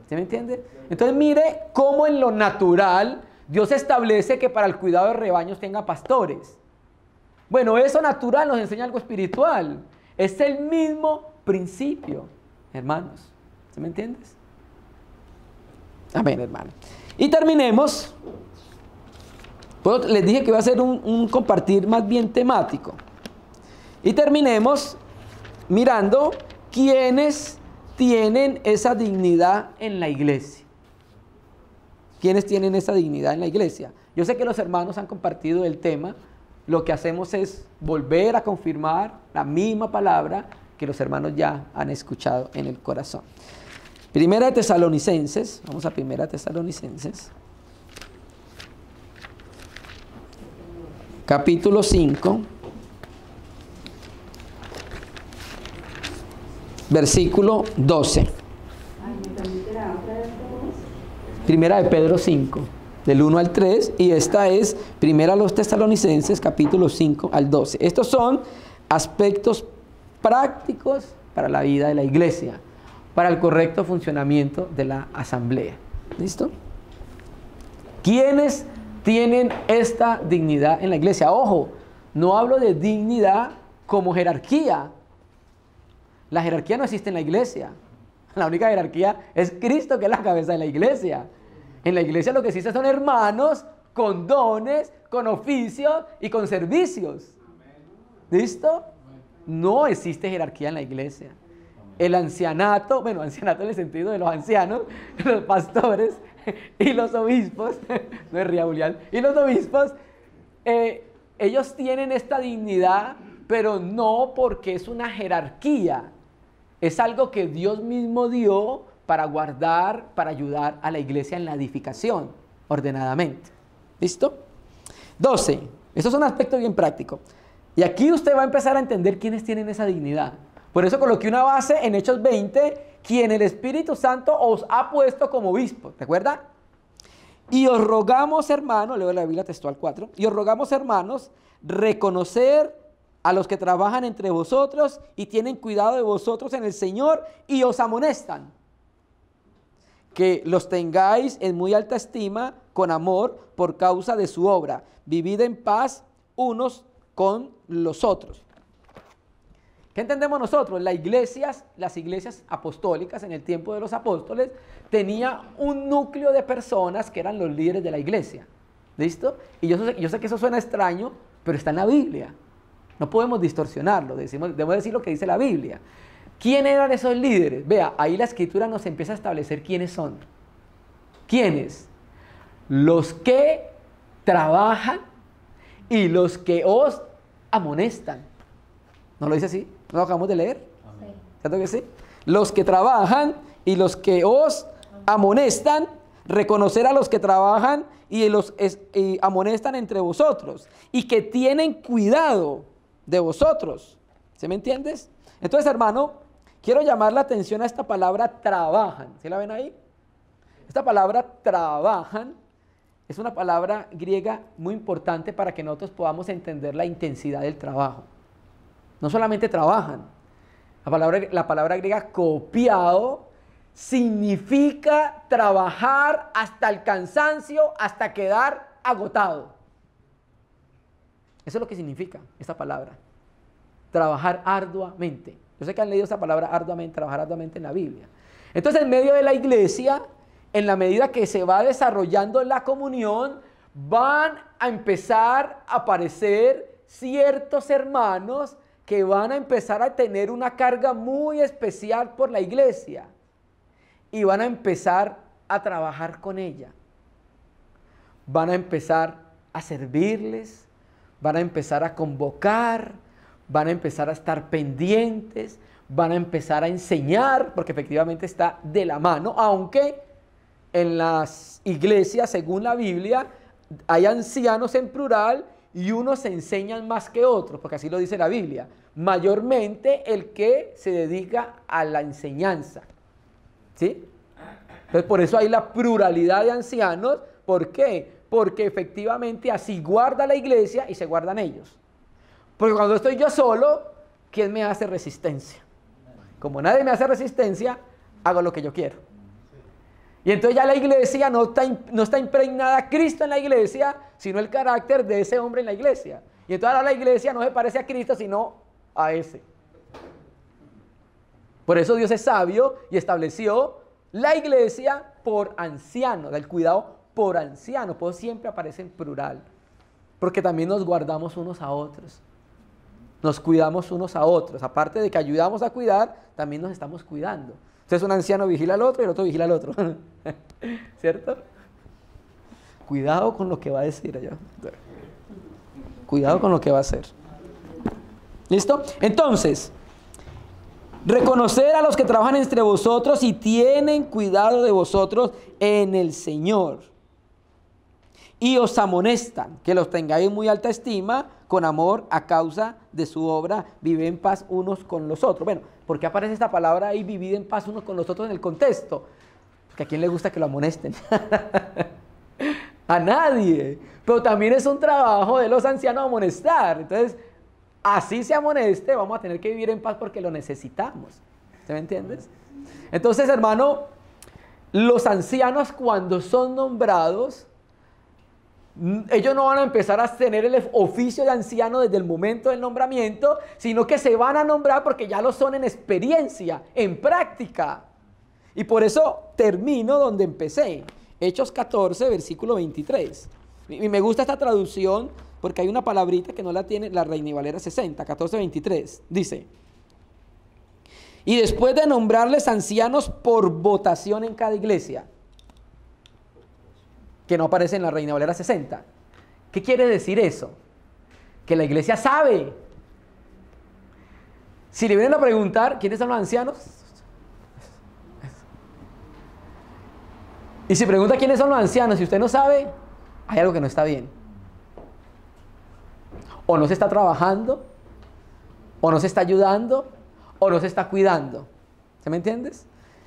¿Sí me entiende? Entonces mire cómo en lo natural Dios establece que para el cuidado de rebaños tenga pastores. Bueno, eso natural nos enseña algo espiritual. Es el mismo principio, hermanos. ¿Sí me entiendes? Amén, hermano. Y terminemos. Pues les dije que iba a ser un compartir más bien temático. Y terminemos mirando quiénes tienen esa dignidad en la iglesia. ¿Quiénes tienen esa dignidad en la iglesia? Yo sé que los hermanos han compartido el tema. Lo que hacemos es volver a confirmar la misma palabra que los hermanos ya han escuchado en el corazón. Primera de Tesalonicenses, vamos a Primera de Tesalonicenses, capítulo 5, versículo 12. Primera de Pedro 5, del 1 al 3, y esta es Primera a los Tesalonicenses, capítulo 5 al 12. Estos son aspectos prácticos para la vida de la iglesia, para el correcto funcionamiento de la asamblea. ¿Listo? ¿Quiénes tienen esta dignidad en la iglesia? Ojo, no hablo de dignidad como jerarquía. La jerarquía no existe en la iglesia. La única jerarquía es Cristo, que es la cabeza de la iglesia. En la iglesia lo que existe son hermanos con dones, con oficios y con servicios. ¿Listo? No existe jerarquía en la iglesia. El ancianato, bueno, ancianato en el sentido de los ancianos, los pastores y los obispos, no es ría, Julián, y los obispos, ellos tienen esta dignidad, pero no porque es una jerarquía. Es algo que Dios mismo dio para guardar, para ayudar a la iglesia en la edificación, ordenadamente. ¿Listo? 12. Esto es un aspecto bien práctico. Y aquí usted va a empezar a entender quiénes tienen esa dignidad. Por eso coloqué una base en Hechos 20, quien el Espíritu Santo os ha puesto como obispos. ¿Recuerda? Y os rogamos, hermanos, leo la Biblia textual 4, y os rogamos, hermanos, reconocer a los que trabajan entre vosotros y tienen cuidado de vosotros en el Señor y os amonestan, que los tengáis en muy alta estima con amor por causa de su obra. Vivid en paz unos con los otros. ¿Qué entendemos nosotros? Las iglesias apostólicas en el tiempo de los apóstoles tenía un núcleo de personas que eran los líderes de la iglesia. ¿Listo? Y yo sé que eso suena extraño, pero está en la Biblia. No podemos distorsionarlo, debemos decir lo que dice la Biblia. ¿Quién eran esos líderes? Vea, ahí la escritura nos empieza a establecer quiénes son. ¿Quiénes? Los que trabajan y los que os amonestan. ¿No lo dice así? ¿No lo acabamos de leer? Amén. ¿Cierto que sí? Los que trabajan y los que os amonestan, reconocer a los que trabajan y amonestan entre vosotros y que tienen cuidado de vosotros. ¿Sí me entiendes? Entonces, hermano, quiero llamar la atención a esta palabra trabajan. ¿Sí la ven ahí? Esta palabra trabajan es una palabra griega muy importante para que nosotros podamos entender la intensidad del trabajo. No solamente trabajan. La palabra griega copiado significa trabajar hasta el cansancio, hasta quedar agotado. Eso es lo que significa esta palabra. Trabajar arduamente. Yo sé que han leído esta palabra arduamente, trabajar arduamente en la Biblia. Entonces, en medio de la iglesia, en la medida que se va desarrollando la comunión, van a empezar a aparecer ciertos hermanos que van a empezar a tener una carga muy especial por la iglesia y van a empezar a trabajar con ella. Van a empezar a servirles, van a empezar a convocar, van a empezar a estar pendientes, van a empezar a enseñar, porque efectivamente está de la mano, aunque en las iglesias, según la Biblia, hay ancianos en plural y unos enseñan más que otros, porque así lo dice la Biblia. Mayormente el que se dedica a la enseñanza, ¿sí? Entonces por eso hay la pluralidad de ancianos. ¿Por qué? Porque efectivamente así guarda la iglesia y se guardan ellos. Porque cuando estoy yo solo, ¿quién me hace resistencia? Como nadie me hace resistencia, hago lo que yo quiero. Y entonces ya la iglesia no está impregnada Cristo en la iglesia, sino el carácter de ese hombre en la iglesia. Y entonces ahora la iglesia no se parece a Cristo, sino a ese. Por eso Dios es sabio y estableció la iglesia por ancianos, del cuidado por ancianos. Por eso siempre aparece en plural. Porque también nos guardamos unos a otros. Nos cuidamos unos a otros. Aparte de que ayudamos a cuidar, también nos estamos cuidando. Entonces un anciano vigila al otro y el otro vigila al otro. ¿Cierto? Cuidado con lo que va a decir allá. Cuidado con lo que va a hacer. ¿Listo? Entonces, reconocer a los que trabajan entre vosotros y tienen cuidado de vosotros en el Señor. Y os amonestan, que los tengáis en muy alta estima, con amor a causa de su obra, vive en paz unos con los otros. Bueno, ¿por qué aparece esta palabra ahí, vivir en paz unos con los otros en el contexto? Porque ¿a quién le gusta que lo amonesten? A nadie. Pero también es un trabajo de los ancianos amonestar. Entonces, así se amoneste, vamos a tener que vivir en paz porque lo necesitamos. ¿Se me entiendes? Entonces, hermano, los ancianos cuando son nombrados, ellos no van a empezar a tener el oficio de anciano desde el momento del nombramiento, sino que se van a nombrar porque ya lo son en experiencia, en práctica. Y por eso termino donde empecé, Hechos 14, versículo 23. Y me gusta esta traducción porque hay una palabrita que no la tiene la Reina y Valera 60, 14, 23. Dice: y después de nombrarles ancianos por votación en cada iglesia, que no aparece en la Reina Valera 60. ¿Qué quiere decir eso? Que la iglesia sabe. Si le vienen a preguntar quiénes son los ancianos, y si pregunta quiénes son los ancianos y usted no sabe, hay algo que no está bien. O no se está trabajando, o no se está ayudando, o no se está cuidando. ¿Se me entiendes?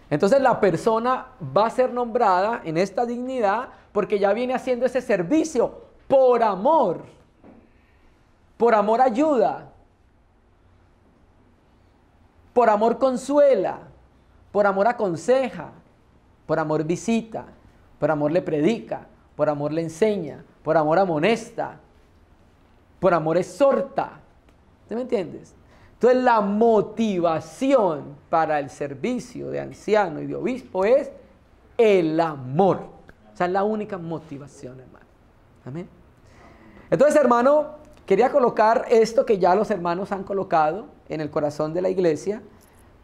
Entonces la persona va a ser nombrada en esta dignidad porque ya viene haciendo ese servicio por amor. Por amor ayuda. Por amor consuela. Por amor aconseja. Por amor visita. Por amor le predica. Por amor le enseña. Por amor amonesta. Por amor exhorta. ¿Sí me entiendes? Entonces la motivación para el servicio de anciano y de obispo es el amor. O sea, es la única motivación, hermano. Amén. Entonces, hermano, quería colocar esto que ya los hermanos han colocado en el corazón de la iglesia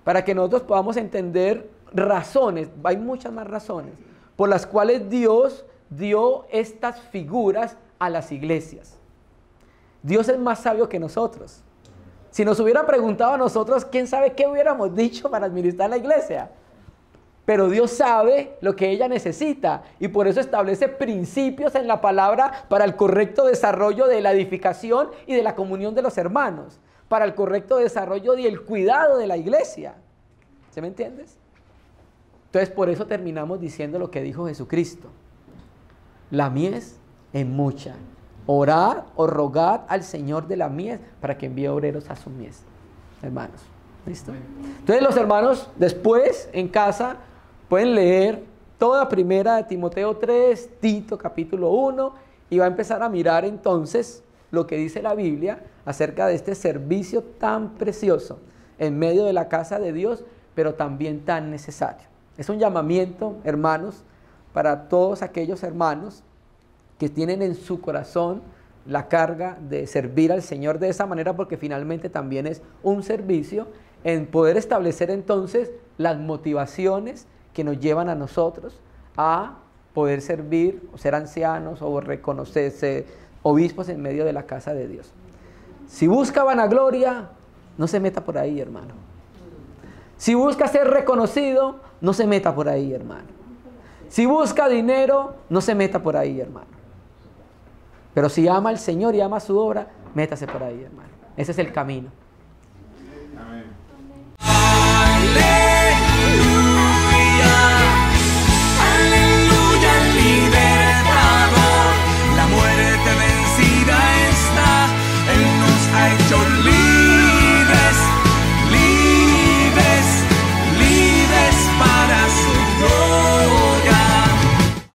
para que nosotros podamos entender razones, hay muchas más razones, por las cuales Dios dio estas figuras a las iglesias. Dios es más sabio que nosotros. Si nos hubiera preguntado a nosotros, ¿quién sabe qué hubiéramos dicho para administrar la iglesia? Pero Dios sabe lo que ella necesita y por eso establece principios en la palabra para el correcto desarrollo de la edificación y de la comunión de los hermanos, para el correcto desarrollo y el cuidado de la iglesia. ¿Se me entiendes? Entonces por eso terminamos diciendo lo que dijo Jesucristo: la mies es mucha. Orad o rogad al Señor de la mies para que envíe obreros a su mies. Hermanos, ¿listo? Entonces los hermanos después en casa pueden leer toda primera de Timoteo 3, Tito capítulo 1 y va a empezar a mirar entonces lo que dice la Biblia acerca de este servicio tan precioso en medio de la casa de Dios, pero también tan necesario. Es un llamamiento, hermanos, para todos aquellos hermanos que tienen en su corazón la carga de servir al Señor de esa manera, porque finalmente también es un servicio en poder establecer entonces las motivaciones que nos llevan a nosotros a poder servir o ser ancianos o reconocerse, obispos en medio de la casa de Dios. Si busca vanagloria, no se meta por ahí, hermano. Si busca ser reconocido, no se meta por ahí, hermano. Si busca dinero, no se meta por ahí, hermano. Pero si ama al Señor y ama su obra, métase por ahí, hermano. Ese es el camino.